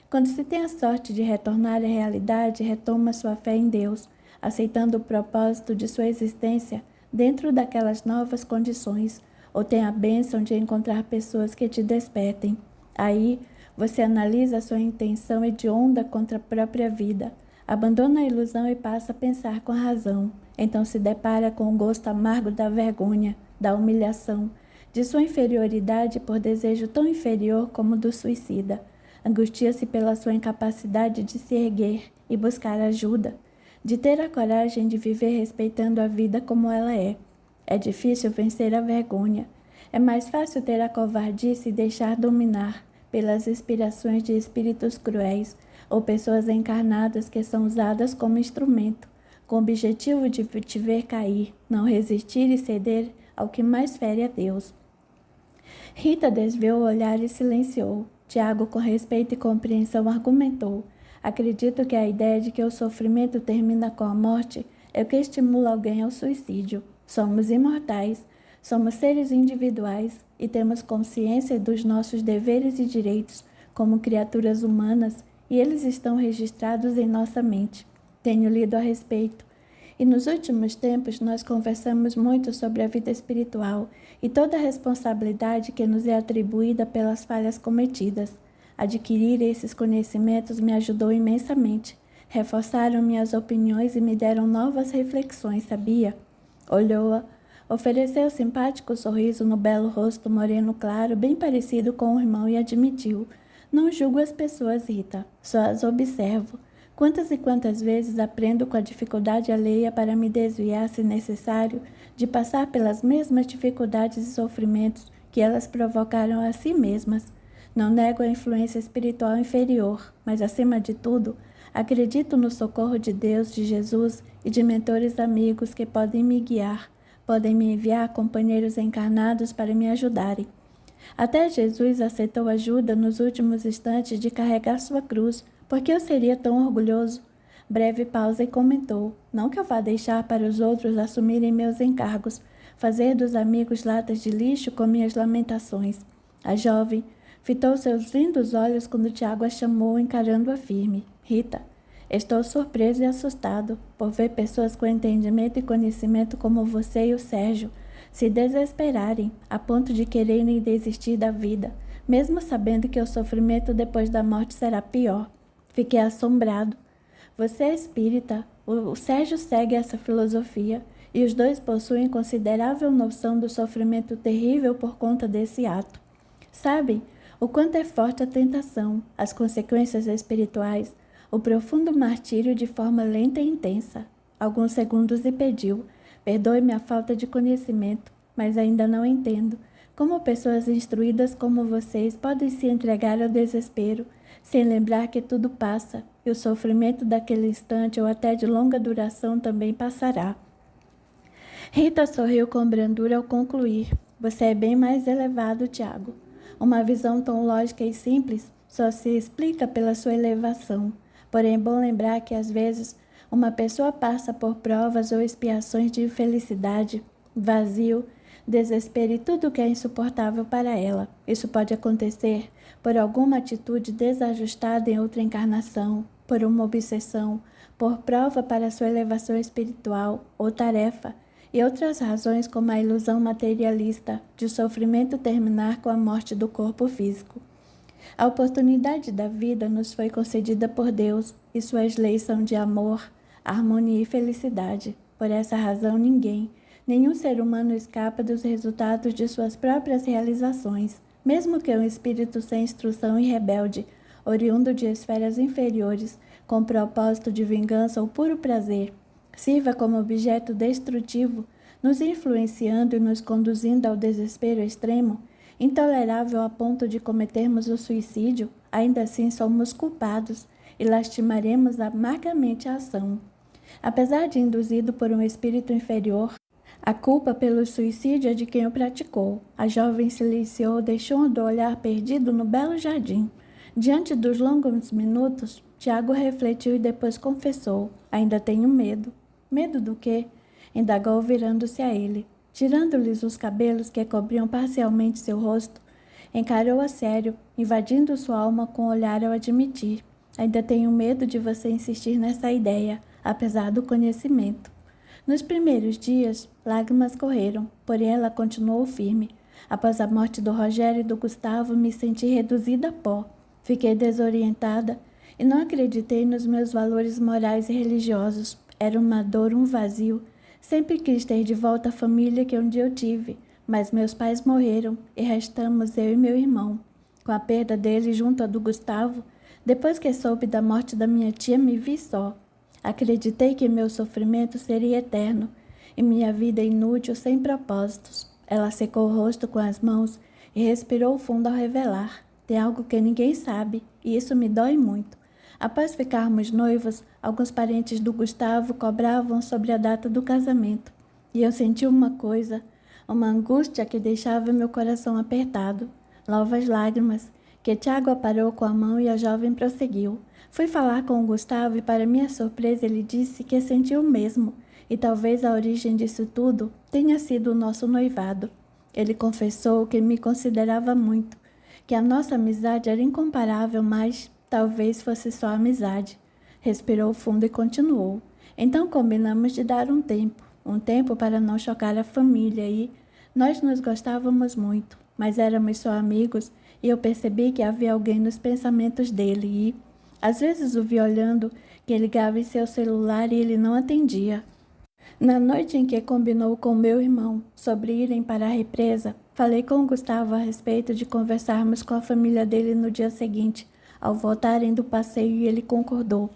Quando se tem a sorte de retornar à realidade, retoma sua fé em Deus, aceitando o propósito de sua existência dentro daquelas novas condições, ou tem a bênção de encontrar pessoas que te despertem. Aí, você analisa a sua intenção hedionda contra a própria vida, abandona a ilusão e passa a pensar com a razão. Então se depara com o gosto amargo da vergonha, da humilhação, de sua inferioridade por desejo tão inferior como o do suicida. Angustia-se pela sua incapacidade de se erguer e buscar ajuda, de ter a coragem de viver respeitando a vida como ela é. É difícil vencer a vergonha. É mais fácil ter a covardice e deixar dominar pelas inspirações de espíritos cruéis ou pessoas encarnadas que são usadas como instrumento, com o objetivo de te ver cair, não resistir e ceder ao que mais fere a Deus. Rita desviou o olhar e silenciou. Tiago, com respeito e compreensão, argumentou: acredito que a ideia de que o sofrimento termina com a morte é o que estimula alguém ao suicídio. Somos imortais, somos seres individuais e temos consciência dos nossos deveres e direitos como criaturas humanas, e eles estão registrados em nossa mente. Tenho lido a respeito. E nos últimos tempos nós conversamos muito sobre a vida espiritual e toda a responsabilidade que nos é atribuída pelas falhas cometidas. Adquirir esses conhecimentos me ajudou imensamente. Reforçaram minhas opiniões e me deram novas reflexões, sabia? Olhou-a, ofereceu simpático sorriso no belo rosto moreno claro, bem parecido com o irmão, e admitiu: não julgo as pessoas, Rita, só as observo. Quantas e quantas vezes aprendo com a dificuldade alheia para me desviar, se necessário, de passar pelas mesmas dificuldades e sofrimentos que elas provocaram a si mesmas. Não nego a influência espiritual inferior, mas, acima de tudo, acredito no socorro de Deus, de Jesus e de mentores amigos que podem me guiar, podem me enviar companheiros encarnados para me ajudarem. Até Jesus aceitou ajuda nos últimos instantes de carregar sua cruz. Por que eu seria tão orgulhoso? Breve pausa e comentou: não que eu vá deixar para os outros assumirem meus encargos, fazer dos amigos latas de lixo com minhas lamentações. A jovem fitou seus lindos olhos quando Tiago a chamou, encarando-a firme. Rita, estou surpreso e assustado por ver pessoas com entendimento e conhecimento como você e o Sérgio se desesperarem a ponto de quererem desistir da vida, mesmo sabendo que o sofrimento depois da morte será pior. Fiquei assombrado. Você é espírita, o Sérgio segue essa filosofia e os dois possuem considerável noção do sofrimento terrível por conta desse ato. Sabem o quanto é forte a tentação, as consequências espirituais, o profundo martírio de forma lenta e intensa. Alguns segundos e pediu: perdoe-me a falta de conhecimento, mas ainda não entendo como pessoas instruídas como vocês podem se entregar ao desespero, sem lembrar que tudo passa, e o sofrimento daquele instante ou até de longa duração também passará. Rita sorriu com brandura ao concluir: você é bem mais elevado, Tiago. Uma visão tão lógica e simples só se explica pela sua elevação. Porém, é bom lembrar que, às vezes, uma pessoa passa por provas ou expiações de infelicidade, vazio, desespero e tudo o que é insuportável para ela. Isso pode acontecer por alguma atitude desajustada em outra encarnação, por uma obsessão, por prova para sua elevação espiritual ou tarefa, e outras razões como a ilusão materialista de sofrimento terminar com a morte do corpo físico. A oportunidade da vida nos foi concedida por Deus e suas leis são de amor, harmonia e felicidade. Por essa razão, nenhum ser humano escapa dos resultados de suas próprias realizações, mesmo que um espírito sem instrução e rebelde, oriundo de esferas inferiores, com propósito de vingança ou puro prazer, sirva como objeto destrutivo, nos influenciando e nos conduzindo ao desespero extremo, intolerável a ponto de cometermos o suicídio, ainda assim somos culpados e lastimaremos amargamente a ação. Apesar de induzido por um espírito inferior, a culpa pelo suicídio é de quem o praticou. A jovem silenciou, deixando o olhar perdido no belo jardim. Diante dos longos minutos, Tiago refletiu e depois confessou: ainda tenho medo. Medo do quê? Indagou, virando-se a ele. Tirando-lhes os cabelos que cobriam parcialmente seu rosto, encarou-a sério, invadindo sua alma com o olhar ao admitir: ainda tenho medo de você insistir nessa ideia, apesar do conhecimento. Nos primeiros dias, lágrimas correram, porém ela continuou firme. Após a morte do Rogério e do Gustavo, me senti reduzida a pó. Fiquei desorientada e não acreditei nos meus valores morais e religiosos. Era uma dor, um vazio. Sempre quis ter de volta a família que um dia eu tive, mas meus pais morreram e restamos eu e meu irmão. com a perda dele junto à do Gustavo. Depois que soube da morte da minha tia, me vi só. Acreditei que meu sofrimento seria eterno e minha vida inútil, sem propósitos. Ela secou o rosto com as mãos e respirou fundo ao revelar: tem algo que ninguém sabe, e isso me dói muito. Após ficarmos noivos, alguns parentes do Gustavo cobravam sobre a data do casamento, e eu senti uma angústia que deixava meu coração apertado. Novas lágrimas, que Tiago aparou com a mão e a jovem prosseguiu. Fui falar com o Gustavo e, para minha surpresa, ele disse que sentiu o mesmo, e talvez a origem disso tudo tenha sido o nosso noivado. Ele confessou que me considerava muito, que a nossa amizade era incomparável, mas talvez fosse só amizade. Respirou fundo e continuou. Então combinamos de dar um tempo para não chocar a família, e nós nos gostávamos muito, mas éramos só amigos, e eu percebi que havia alguém nos pensamentos dele e, às vezes, o vi olhando, que ligava em seu celular e ele não atendia. Na noite em que combinou com meu irmão sobre irem para a represa, falei com o Gustavo a respeito de conversarmos com a família dele no dia seguinte, ao voltarem do passeio, e ele concordou.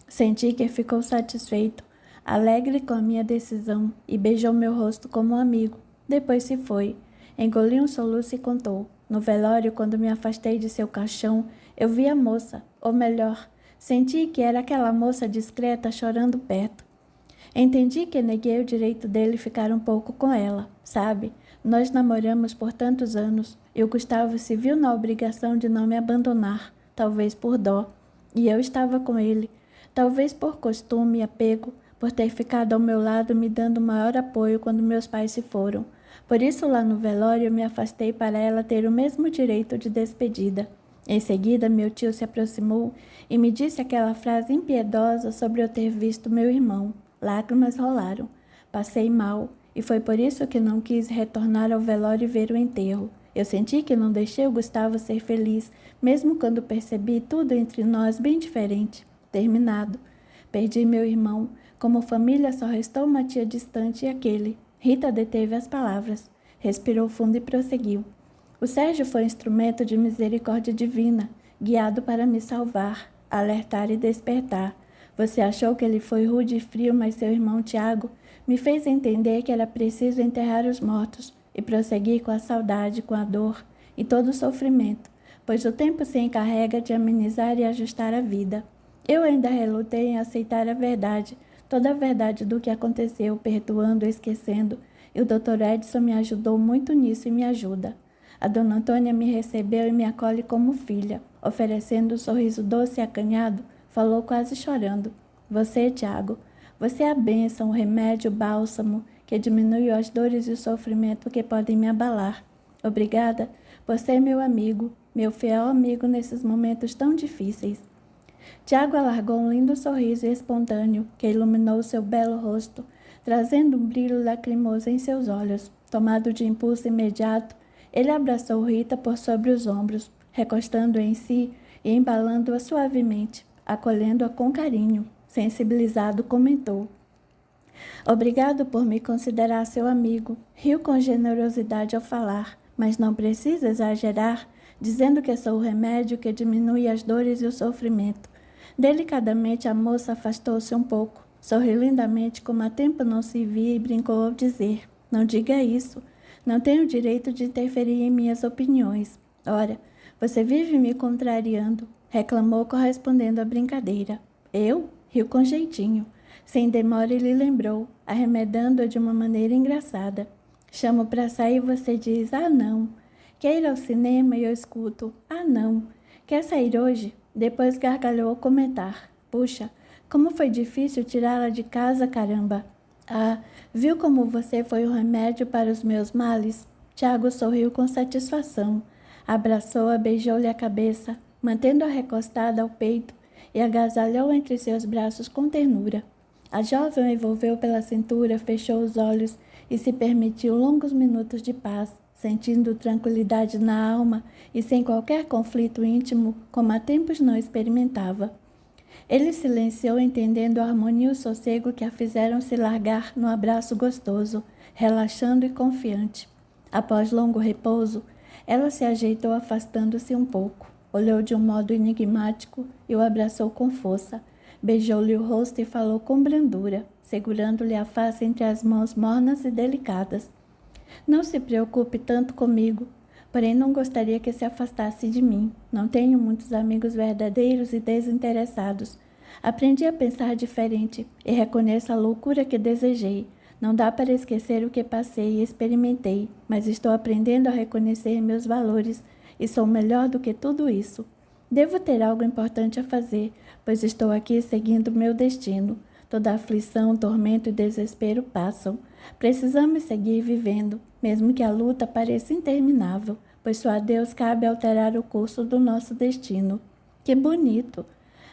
Senti que ficou satisfeito, alegre com a minha decisão, e beijou meu rosto como um amigo. Depois se foi. Engoliu um soluço e contou. No velório, quando me afastei de seu caixão, eu vi a moça, ou melhor, senti que era aquela moça discreta chorando perto. Entendi que neguei o direito dele ficar um pouco com ela, sabe? Nós namoramos por tantos anos, e o Gustavo se viu na obrigação de não me abandonar, talvez por dó. E eu estava com ele, talvez por costume e apego, por ter ficado ao meu lado me dando maior apoio quando meus pais se foram. Por isso, lá no velório, eu me afastei para ela ter o mesmo direito de despedida. Em seguida, meu tio se aproximou e me disse aquela frase impiedosa sobre eu ter visto meu irmão. Lágrimas rolaram. Passei mal, e foi por isso que não quis retornar ao velório e ver o enterro. Eu senti que não deixei o Gustavo ser feliz, mesmo quando percebi tudo entre nós bem diferente, terminado. Perdi meu irmão. Como família, só restou uma tia distante e aquele. Rita deteve as palavras, respirou fundo e prosseguiu. O Sérgio foi instrumento de misericórdia divina, guiado para me salvar, alertar e despertar. Você achou que ele foi rude e frio, mas seu irmão Tiago me fez entender que era preciso enterrar os mortos e prosseguir com a saudade, com a dor e todo o sofrimento, pois o tempo se encarrega de amenizar e ajustar a vida. Eu ainda relutei em aceitar a verdade, toda a verdade do que aconteceu, perdoando e esquecendo, e o Dr. Edson me ajudou muito nisso e me ajuda. A dona Antônia me recebeu e me acolhe como filha, oferecendo um sorriso doce e acanhado, falou quase chorando. Você, Tiago, você é a bênção, o remédio, o bálsamo, que diminui as dores e o sofrimento que podem me abalar. Obrigada por ser meu amigo, meu fiel amigo nesses momentos tão difíceis. Tiago alargou um lindo sorriso espontâneo que iluminou seu belo rosto, trazendo um brilho lacrimoso em seus olhos. Tomado de impulso imediato, ele abraçou Rita por sobre os ombros, recostando-a em si e embalando-a suavemente, acolhendo-a com carinho. Sensibilizado, comentou: Obrigado por me considerar seu amigo. Riu com generosidade ao falar, mas não precisa exagerar, dizendo que sou o remédio que diminui as dores e o sofrimento. Delicadamente a moça afastou-se um pouco, sorriu lindamente como há tempo não se via e brincou ao dizer: Não diga isso. Não tenho direito de interferir em minhas opiniões. Ora, você vive me contrariando, reclamou correspondendo à brincadeira. Eu? Riu com jeitinho. Sem demora ele lembrou, arremedando-a de uma maneira engraçada. Chamo para sair e você diz: Ah, não. Quer ir ao cinema e eu escuto: Ah, não. Quer sair hoje? Depois gargalhou ao comentar: Puxa, como foi difícil tirá-la de casa, caramba. Ah, viu como você foi o remédio para os meus males? Tiago sorriu com satisfação. Abraçou-a, beijou-lhe a cabeça, mantendo-a recostada ao peito, e agasalhou entre seus braços com ternura. A jovem o envolveu pela cintura, fechou os olhos e se permitiu longos minutos de paz, sentindo tranquilidade na alma e sem qualquer conflito íntimo, como há tempos não experimentava. Ele silenciou, entendendo a harmonia e o sossego que a fizeram se largar no abraço gostoso, relaxando e confiante. Após longo repouso, Ela se ajeitou afastando-se um pouco, olhou de um modo enigmático e o abraçou com força. Beijou-lhe o rosto e falou com brandura, segurando-lhe a face entre as mãos mornas e delicadas. Não se preocupe tanto comigo, porém não gostaria que se afastasse de mim. Não tenho muitos amigos verdadeiros e desinteressados. Aprendi a pensar diferente e reconheço a loucura que desejei. Não dá para esquecer o que passei e experimentei, mas estou aprendendo a reconhecer meus valores e sou melhor do que tudo isso. Devo ter algo importante a fazer, pois estou aqui seguindo meu destino. Toda aflição, tormento e desespero passam. Precisamos seguir vivendo, mesmo que a luta pareça interminável, pois só a Deus cabe alterar o curso do nosso destino. Que bonito!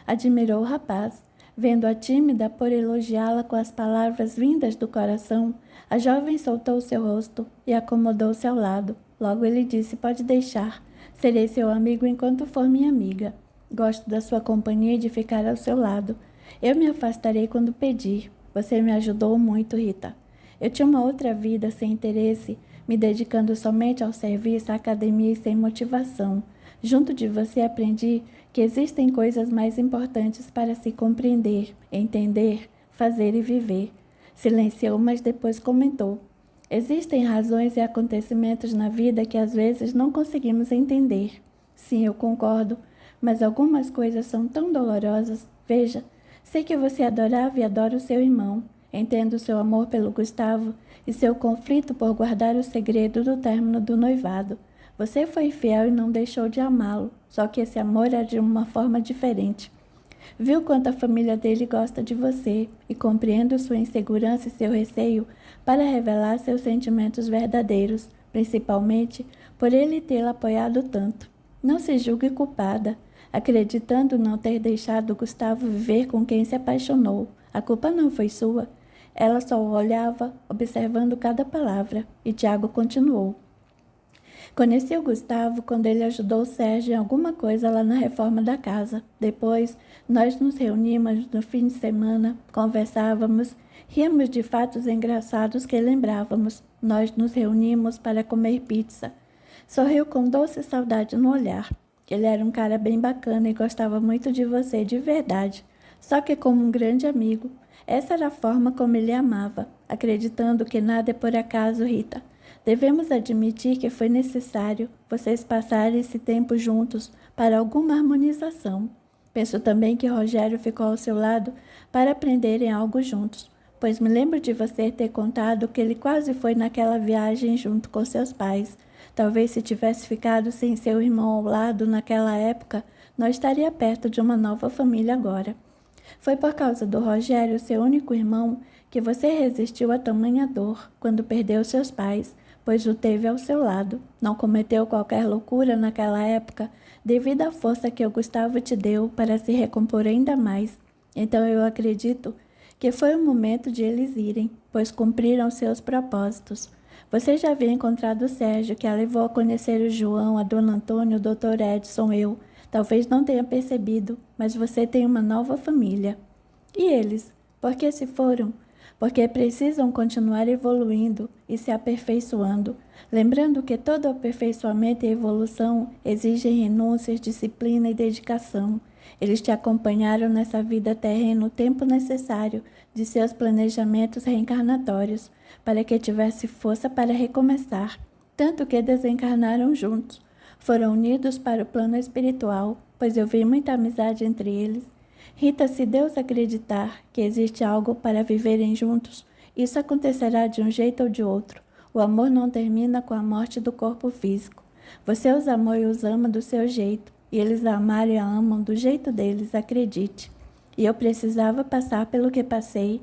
Admirou o rapaz. Vendo-a tímida por elogiá-la com as palavras vindas do coração, a jovem soltou seu rosto e acomodou-se ao lado. Logo ele disse: pode deixar. Serei seu amigo enquanto for minha amiga. Gosto da sua companhia e de ficar ao seu lado. Eu me afastarei quando pedir. Você me ajudou muito, Rita. Eu tinha uma outra vida sem interesse, me dedicando somente ao serviço, à academia e sem motivação. Junto de você aprendi que existem coisas mais importantes para se compreender, entender, fazer e viver. Silenciou, mas depois comentou. Existem razões e acontecimentos na vida que às vezes não conseguimos entender. Sim, eu concordo, mas algumas coisas são tão dolorosas. Veja, sei que você adorava e adora o seu irmão. Entendo seu amor pelo Gustavo e seu conflito por guardar o segredo do término do noivado. Você foi fiel e não deixou de amá-lo, só que esse amor é de uma forma diferente. Viu quanto a família dele gosta de você e compreendo sua insegurança e seu receio para revelar seus sentimentos verdadeiros, principalmente por ele tê-la apoiado tanto. Não se julgue culpada, acreditando não ter deixado Gustavo viver com quem se apaixonou. A culpa não foi sua. Ela só o olhava, observando cada palavra, e Tiago continuou. Conheci o Gustavo quando ele ajudou o Sérgio em alguma coisa lá na reforma da casa. Depois, nós nos reuníamos no fim de semana, conversávamos, ríamos de fatos engraçados que lembrávamos. Nós nos reunimos para comer pizza. Sorriu com doce saudade no olhar. Ele era um cara bem bacana e gostava muito de você, de verdade. Só que como um grande amigo. Essa era a forma como ele amava, acreditando que nada é por acaso, Rita. Devemos admitir que foi necessário vocês passarem esse tempo juntos para alguma harmonização. Penso também que Rogério ficou ao seu lado para aprenderem algo juntos, pois me lembro de você ter contado que ele quase foi naquela viagem junto com seus pais. Talvez se tivesse ficado sem seu irmão ao lado naquela época, não estaria perto de uma nova família agora. Foi por causa do Rogério, seu único irmão, que você resistiu a tamanha dor quando perdeu seus pais, pois o teve ao seu lado. Não cometeu qualquer loucura naquela época, devido à força que o Gustavo te deu para se recompor ainda mais. Então eu acredito que foi o momento de eles irem, pois cumpriram seus propósitos. Você já havia encontrado o Sérgio, que a levou a conhecer o João, a Dona Antônia, o Dr. Edson, eu. Talvez não tenha percebido, mas você tem uma nova família. E eles? Por que se foram? Porque precisam continuar evoluindo e se aperfeiçoando, lembrando que todo aperfeiçoamento e evolução exigem renúncias, disciplina e dedicação. Eles te acompanharam nessa vida terrena o tempo necessário de seus planejamentos reencarnatórios, para que tivesse força para recomeçar, tanto que desencarnaram juntos. Foram unidos para o plano espiritual, pois eu vi muita amizade entre eles. Rita, se Deus acreditar que existe algo para viverem juntos, isso acontecerá de um jeito ou de outro. O amor não termina com a morte do corpo físico. Você os amou e os ama do seu jeito, e eles a amaram e a amam do jeito deles, acredite. E eu precisava passar pelo que passei.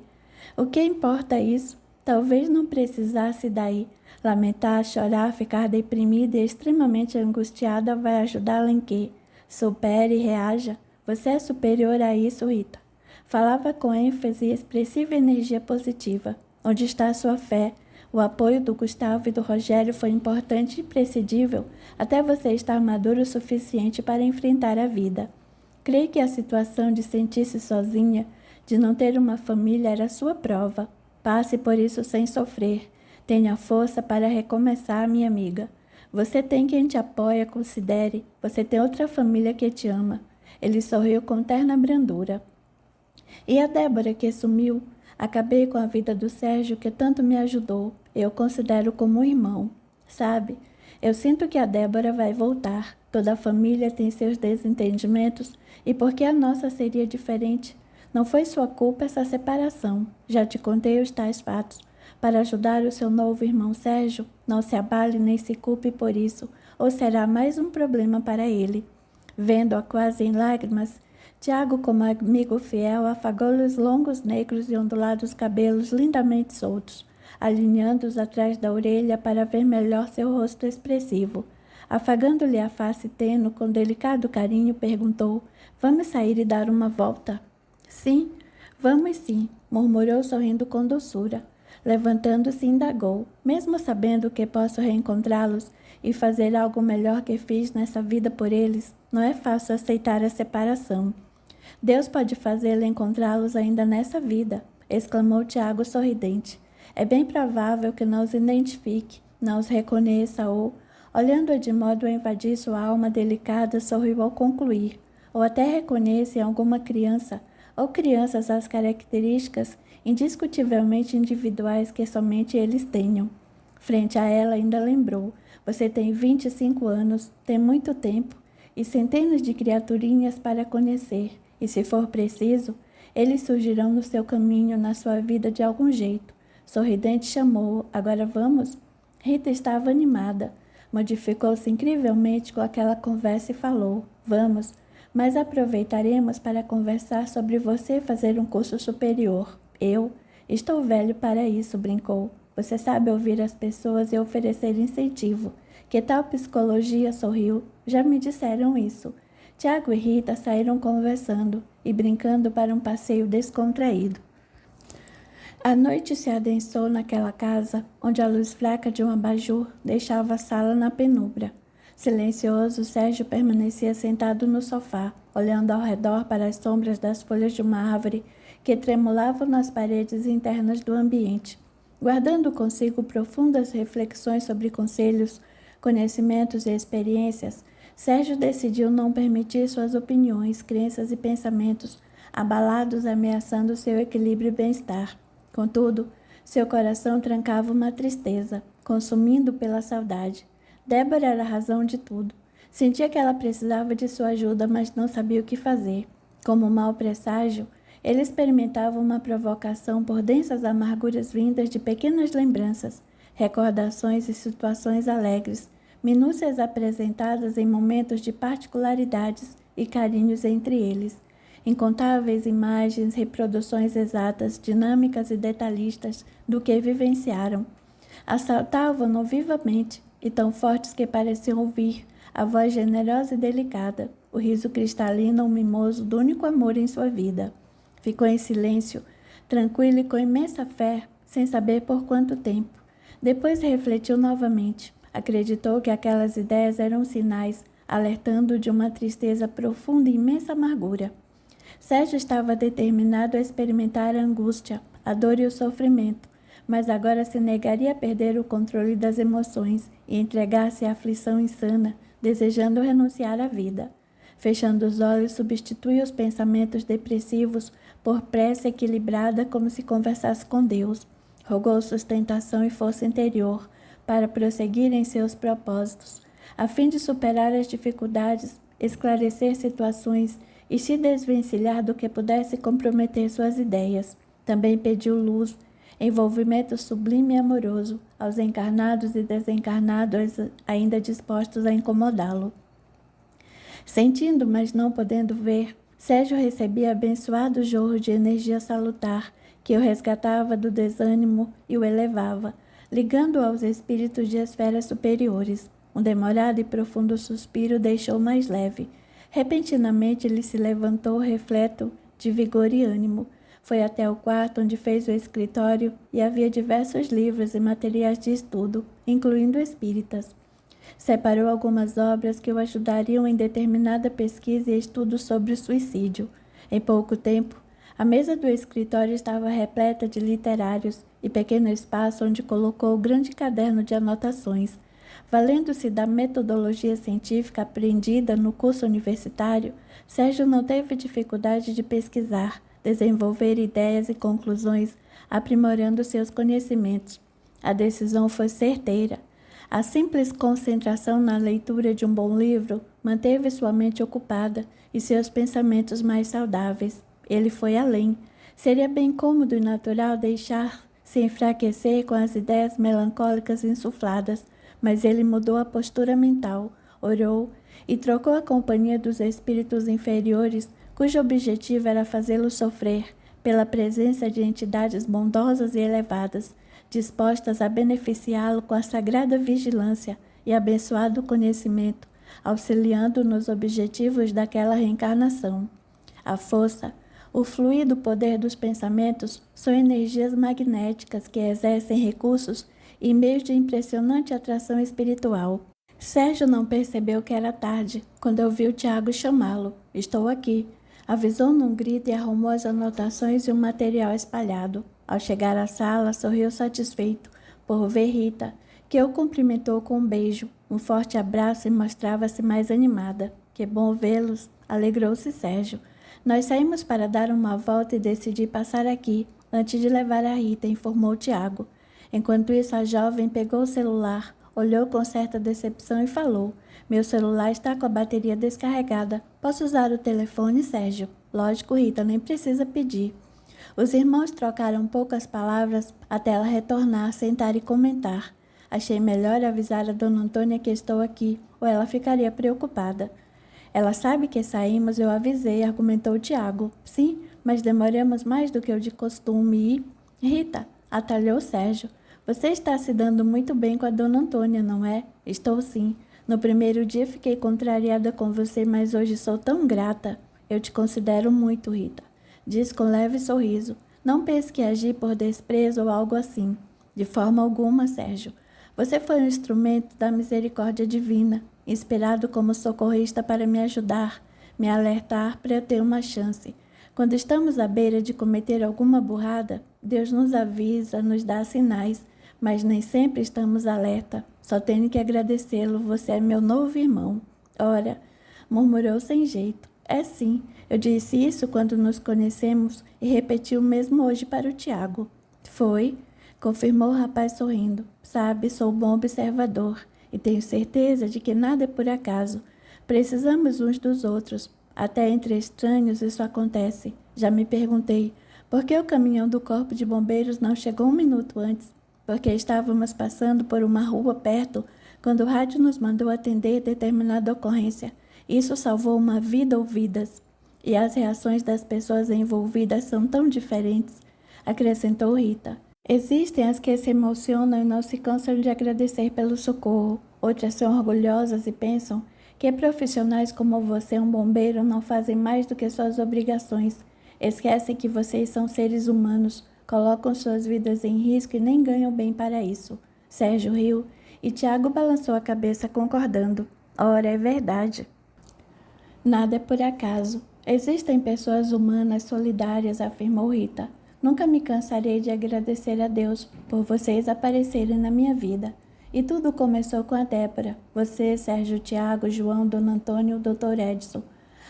O que importa isso? Talvez não precisasse daí. Lamentar, chorar, ficar deprimida e extremamente angustiada vai ajudá-la em quê? Supere e reaja. Você é superior a isso, Rita. Falava com ênfase e expressiva energia positiva. Onde está a sua fé? O apoio do Gustavo e do Rogério foi importante e imprescindível até você estar maduro o suficiente para enfrentar a vida. Creio que a situação de sentir-se sozinha, de não ter uma família, era sua prova. Passe por isso sem sofrer. Tenha força para recomeçar, minha amiga. Você tem quem te apoia, considere. Você tem outra família que te ama. Ele sorriu com terna brandura. E a Débora que sumiu? Acabei com a vida do Sérgio que tanto me ajudou. Eu considero como um irmão. Sabe, eu sinto que a Débora vai voltar. Toda a família tem seus desentendimentos. E por que a nossa seria diferente? Não foi sua culpa essa separação. Já te contei os tais fatos. Para ajudar o seu novo irmão Sérgio, não se abale nem se culpe por isso, ou será mais um problema para ele. Vendo-a quase em lágrimas, Tiago, como amigo fiel, afagou-lhe os longos, negros e ondulados cabelos lindamente soltos, alinhando-os atrás da orelha para ver melhor seu rosto expressivo. Afagando-lhe a face tênue com delicado carinho, perguntou: "Vamos sair e dar uma volta?" "Sim, vamos sim", murmurou sorrindo com doçura. Levantando-se, indagou: "Mesmo sabendo que posso reencontrá-los e fazer algo melhor que fiz nessa vida por eles, não é fácil aceitar a separação." "Deus pode fazê-lo encontrá-los ainda nessa vida", exclamou Tiago sorridente. "É bem provável que não os identifique, não os reconheça ou, olhando-a de modo a invadir sua alma delicada, sorriu ao concluir, ou até reconheça em alguma criança, ou crianças as características indiscutivelmente individuais que somente eles tenham." Frente a ela, ainda lembrou: "Você tem 25 anos, tem muito tempo e centenas de criaturinhas para conhecer, e se for preciso, eles surgirão no seu caminho, na sua vida de algum jeito." Sorridente chamou: "Agora vamos?" Rita estava animada. Modificou-se incrivelmente com aquela conversa e falou: "Vamos, mas aproveitaremos para conversar sobre você fazer um curso superior." "Eu? Estou velho para isso", brincou. "Você sabe ouvir as pessoas e oferecer incentivo. Que tal psicologia?" Sorriu. "Já me disseram isso." Tiago e Rita saíram conversando e brincando para um passeio descontraído. A noite se adensou naquela casa, onde a luz fraca de um abajur deixava a sala na penumbra. Silencioso, Sérgio permanecia sentado no sofá, olhando ao redor para as sombras das folhas de uma árvore que tremulavam nas paredes internas do ambiente. Guardando consigo profundas reflexões sobre conselhos, conhecimentos e experiências, Sérgio decidiu não permitir suas opiniões, crenças e pensamentos abalados ameaçando seu equilíbrio e bem-estar. Contudo, seu coração trancava uma tristeza, consumindo pela saudade. Débora era a razão de tudo. Sentia que ela precisava de sua ajuda, mas não sabia o que fazer. Como um mau presságio, ele experimentava uma provocação por densas amarguras vindas de pequenas lembranças, recordações e situações alegres, minúcias apresentadas em momentos de particularidades e carinhos entre eles. Incontáveis imagens, reproduções exatas, dinâmicas e detalhistas do que vivenciaram. Assaltavam-no vivamente, e tão fortes que pareciam ouvir a voz generosa e delicada, o riso cristalino ou mimoso do único amor em sua vida. Ficou em silêncio, tranquilo e com imensa fé, sem saber por quanto tempo. Depois refletiu novamente. Acreditou que aquelas ideias eram sinais, alertando de uma tristeza profunda e imensa amargura. Sérgio estava determinado a experimentar a angústia, a dor e o sofrimento, mas agora se negaria a perder o controle das emoções e entregar-se à aflição insana, desejando renunciar à vida. Fechando os olhos, substituía os pensamentos depressivos por prece equilibrada, como se conversasse com Deus. Rogou sustentação e força interior para prosseguir em seus propósitos, a fim de superar as dificuldades, esclarecer situações e se desvencilhar do que pudesse comprometer suas ideias. Também pediu luz, envolvimento sublime e amoroso aos encarnados e desencarnados ainda dispostos a incomodá-lo. Sentindo, mas não podendo ver, Sérgio recebia abençoado jorro de energia salutar que o resgatava do desânimo e o elevava, ligando-o aos espíritos de esferas superiores. Um demorado e profundo suspiro deixou mais leve. Repentinamente ele se levantou repleto de vigor e ânimo. Foi até o quarto onde fez o escritório e havia diversos livros e materiais de estudo, incluindo espíritas. Separou algumas obras que o ajudariam em determinada pesquisa e estudo sobre o suicídio. Em pouco tempo, a mesa do escritório estava repleta de literários e pequeno espaço onde colocou o grande caderno de anotações. Valendo-se da metodologia científica aprendida no curso universitário, Sérgio não teve dificuldade de pesquisar, desenvolver ideias e conclusões, aprimorando seus conhecimentos. A decisão foi certeira. A simples concentração na leitura de um bom livro manteve sua mente ocupada e seus pensamentos mais saudáveis. Ele foi além. Seria bem cômodo e natural deixar-se enfraquecer com as ideias melancólicas insufladas, mas ele mudou a postura mental, orou e trocou a companhia dos espíritos inferiores, cujo objetivo era fazê-lo sofrer, pela presença de entidades bondosas e elevadas, dispostas a beneficiá-lo com a sagrada vigilância e abençoado conhecimento, auxiliando nos objetivos daquela reencarnação. A força, o fluido poder dos pensamentos são energias magnéticas que exercem recursos e meios de impressionante atração espiritual. Sérgio não percebeu que era tarde, quando ouviu Tiago chamá-lo. Estou aqui. Avisou num grito e arrumou as anotações e o material espalhado. Ao chegar à sala, sorriu satisfeito por ver Rita, que o cumprimentou com um beijo, um forte abraço e mostrava-se mais animada. Que bom vê-los, alegrou-se Sérgio. Nós saímos para dar uma volta e decidi passar aqui, antes de levar a Rita, informou Tiago. Enquanto isso, a jovem pegou o celular, olhou com certa decepção e falou: meu celular está com a bateria descarregada. Posso usar o telefone, Sérgio? Lógico, Rita, nem precisa pedir. Os irmãos trocaram poucas palavras até ela retornar, sentar e comentar. Achei melhor avisar a dona Antônia que estou aqui, ou ela ficaria preocupada. Ela sabe que saímos, eu avisei, argumentou Tiago. Sim, mas demoramos mais do que o de costume e... Rita, atalhou Sérgio. Você está se dando muito bem com a dona Antônia, não é? Estou sim. No primeiro dia fiquei contrariada com você, mas hoje sou tão grata. Eu te considero muito, Rita. Diz com leve sorriso. Não pense que agi por desprezo ou algo assim. De forma alguma, Sérgio. Você foi um instrumento da misericórdia divina, inspirado como socorrista para me ajudar, me alertar para eu ter uma chance. Quando estamos à beira de cometer alguma burrada, Deus nos avisa, nos dá sinais, mas nem sempre estamos alerta. Só tenho que agradecê-lo, você é meu novo irmão. Ora, murmurou sem jeito. É sim, eu disse isso quando nos conhecemos e repeti o mesmo hoje para o Tiago. Foi, confirmou o rapaz sorrindo. Sabe, sou bom observador e tenho certeza de que nada é por acaso. Precisamos uns dos outros. Até entre estranhos isso acontece. Já me perguntei, por que o caminhão do Corpo de Bombeiros não chegou um minuto antes? Porque estávamos passando por uma rua perto quando o rádio nos mandou atender determinada ocorrência. Isso salvou uma vida ou vidas. E as reações das pessoas envolvidas são tão diferentes, acrescentou Rita. Existem as que se emocionam e não se cansam de agradecer pelo socorro. Outras são orgulhosas e pensam que profissionais como você, um bombeiro, não fazem mais do que suas obrigações. Esquecem que vocês são seres humanos, colocam suas vidas em risco e nem ganham bem para isso. Sérgio riu e Tiago balançou a cabeça concordando. Ora, é verdade. Nada é por acaso. Existem pessoas humanas solidárias, afirmou Rita. Nunca me cansarei de agradecer a Deus por vocês aparecerem na minha vida. E tudo começou com a Débora. Você, Sérgio, Tiago, João, Dona Antônia e o Dr. Edson.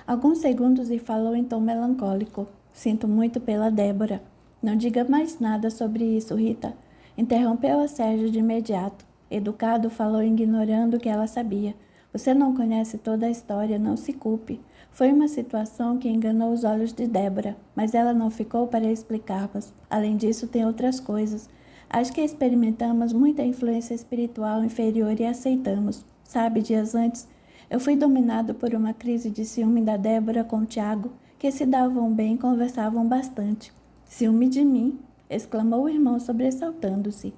Alguns segundos e falou em tom melancólico. Sinto muito pela Débora. Não diga mais nada sobre isso, Rita. Interrompeu a Sérgio de imediato. Educado, falou ignorando o que ela sabia. Você não conhece toda a história, não se culpe. Foi uma situação que enganou os olhos de Débora, mas ela não ficou para explicar-nos. Além disso, tem outras coisas. Acho que experimentamos muita influência espiritual inferior e aceitamos. Sabe, dias antes, eu fui dominado por uma crise de ciúme da Débora com o Tiago, que se davam bem e conversavam bastante. Ciúme de mim, exclamou o irmão sobressaltando-se.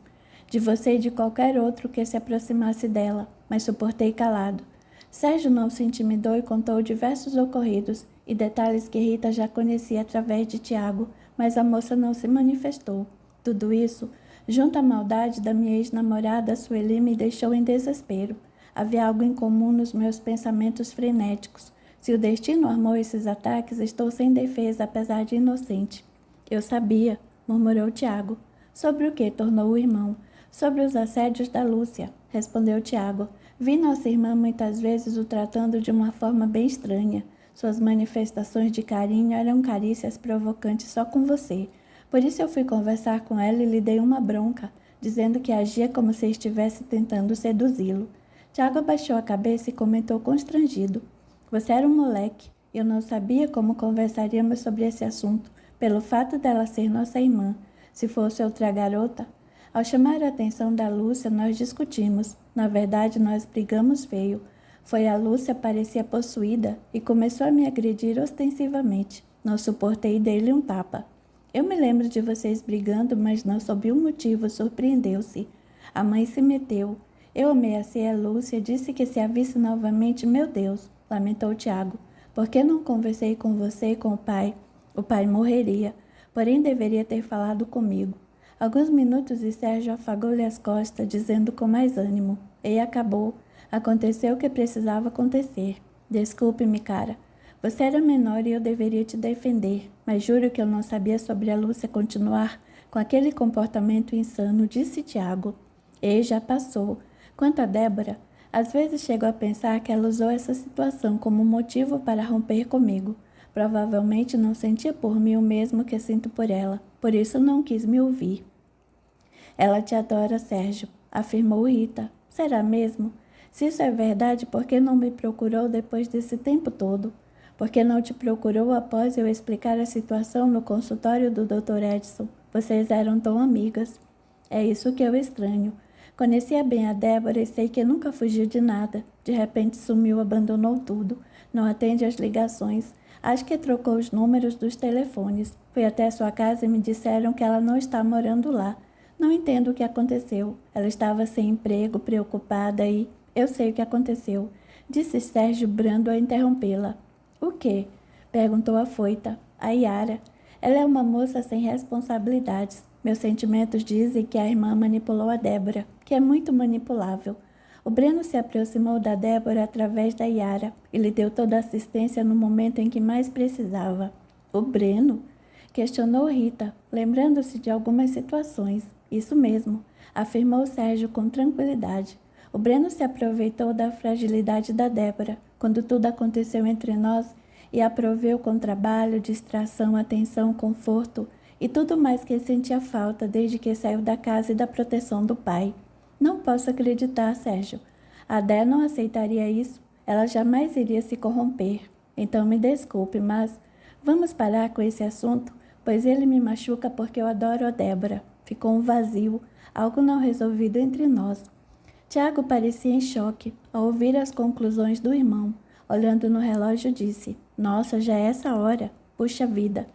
De você e de qualquer outro que se aproximasse dela, mas suportei calado. Sérgio não se intimidou e contou diversos ocorridos e detalhes que Rita já conhecia através de Tiago, mas a moça não se manifestou. Tudo isso, junto à maldade da minha ex-namorada, Sueli, me deixou em desespero. Havia algo em comum nos meus pensamentos frenéticos. Se o destino armou esses ataques, estou sem defesa, apesar de inocente. Eu sabia, murmurou Tiago. Sobre o que? Tornou o irmão. Sobre os assédios da Lúcia. respondeu Tiago. Vi nossa irmã muitas vezes o tratando de uma forma bem estranha. Suas manifestações de carinho eram carícias provocantes só com você. Por isso eu fui conversar com ela e lhe dei uma bronca, dizendo que agia como se estivesse tentando seduzi-lo. Tiago abaixou a cabeça e comentou constrangido. Você era um moleque. Eu não sabia como conversaríamos sobre esse assunto, pelo fato dela ser nossa irmã. Se fosse outra garota... Ao chamar a atenção da Lúcia, nós discutimos. Na verdade, nós brigamos feio. Foi a Lúcia parecia possuída e começou a me agredir ostensivamente. Não suportei dele um tapa. Eu me lembro de vocês brigando, mas não soube o motivo, surpreendeu-se. A mãe se meteu. Eu ameacei a Lúcia e disse que se a visse novamente, meu Deus, lamentou Tiago. Por que não conversei com você e com o pai? O pai morreria, porém deveria ter falado comigo. Alguns minutos e Sérgio afagou-lhe as costas, dizendo com mais ânimo. E acabou. Aconteceu o que precisava acontecer. Desculpe-me, cara. Você era menor e eu deveria te defender, mas juro que eu não sabia sobre a Lúcia continuar com aquele comportamento insano, disse Tiago. E já passou. Quanto a Débora, às vezes chego a pensar que ela usou essa situação como motivo para romper comigo. Provavelmente não sentia por mim o mesmo que sinto por ela, por isso não quis me ouvir. Ela te adora, Sérgio, afirmou Rita. Será mesmo? Se isso é verdade, por que não me procurou depois desse tempo todo? Por que não te procurou após eu explicar a situação no consultório do Dr. Edson? Vocês eram tão amigas. É isso que eu estranho. Conhecia bem a Débora e sei que nunca fugiu de nada. De repente sumiu, abandonou tudo. Não atende às ligações. Acho que trocou os números dos telefones. Fui até sua casa e me disseram que ela não está morando lá. Não entendo o que aconteceu. Ela estava sem emprego, preocupada e... Eu sei o que aconteceu, disse Sérgio brando a interrompê-la. O quê? Perguntou afoita. A Yara. Ela é uma moça sem responsabilidades. Meus sentimentos dizem que a irmã manipulou a Débora, que é muito manipulável. O Breno se aproximou da Débora através da Yara e lhe deu toda a assistência no momento em que mais precisava. O Breno? Questionou Rita, lembrando-se de algumas situações. Isso mesmo, afirmou Sérgio com tranquilidade. O Breno se aproveitou da fragilidade da Débora, quando tudo aconteceu entre nós, e a proveu com trabalho, distração, atenção, conforto e tudo mais que sentia falta desde que saiu da casa e da proteção do pai. Não posso acreditar, Sérgio. A Dé não aceitaria isso. Ela jamais iria se corromper. Então me desculpe, mas vamos parar com esse assunto, pois ele me machuca porque eu adoro a Débora. Ficou um vazio, algo não resolvido entre nós. Tiago parecia em choque ao ouvir as conclusões do irmão. Olhando no relógio, disse: Nossa, já é essa hora. Puxa vida.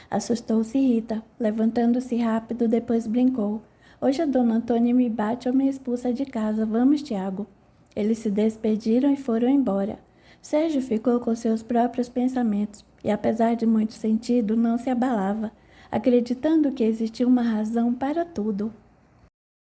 Assustou-se Rita, levantando-se rápido, depois brincou. Hoje a dona Antônia me bate ou me expulsa de casa. Vamos, Tiago. Eles se despediram e foram embora. Sérgio ficou com seus próprios pensamentos e, apesar de muito sentido, não se abalava, acreditando que existia uma razão para tudo.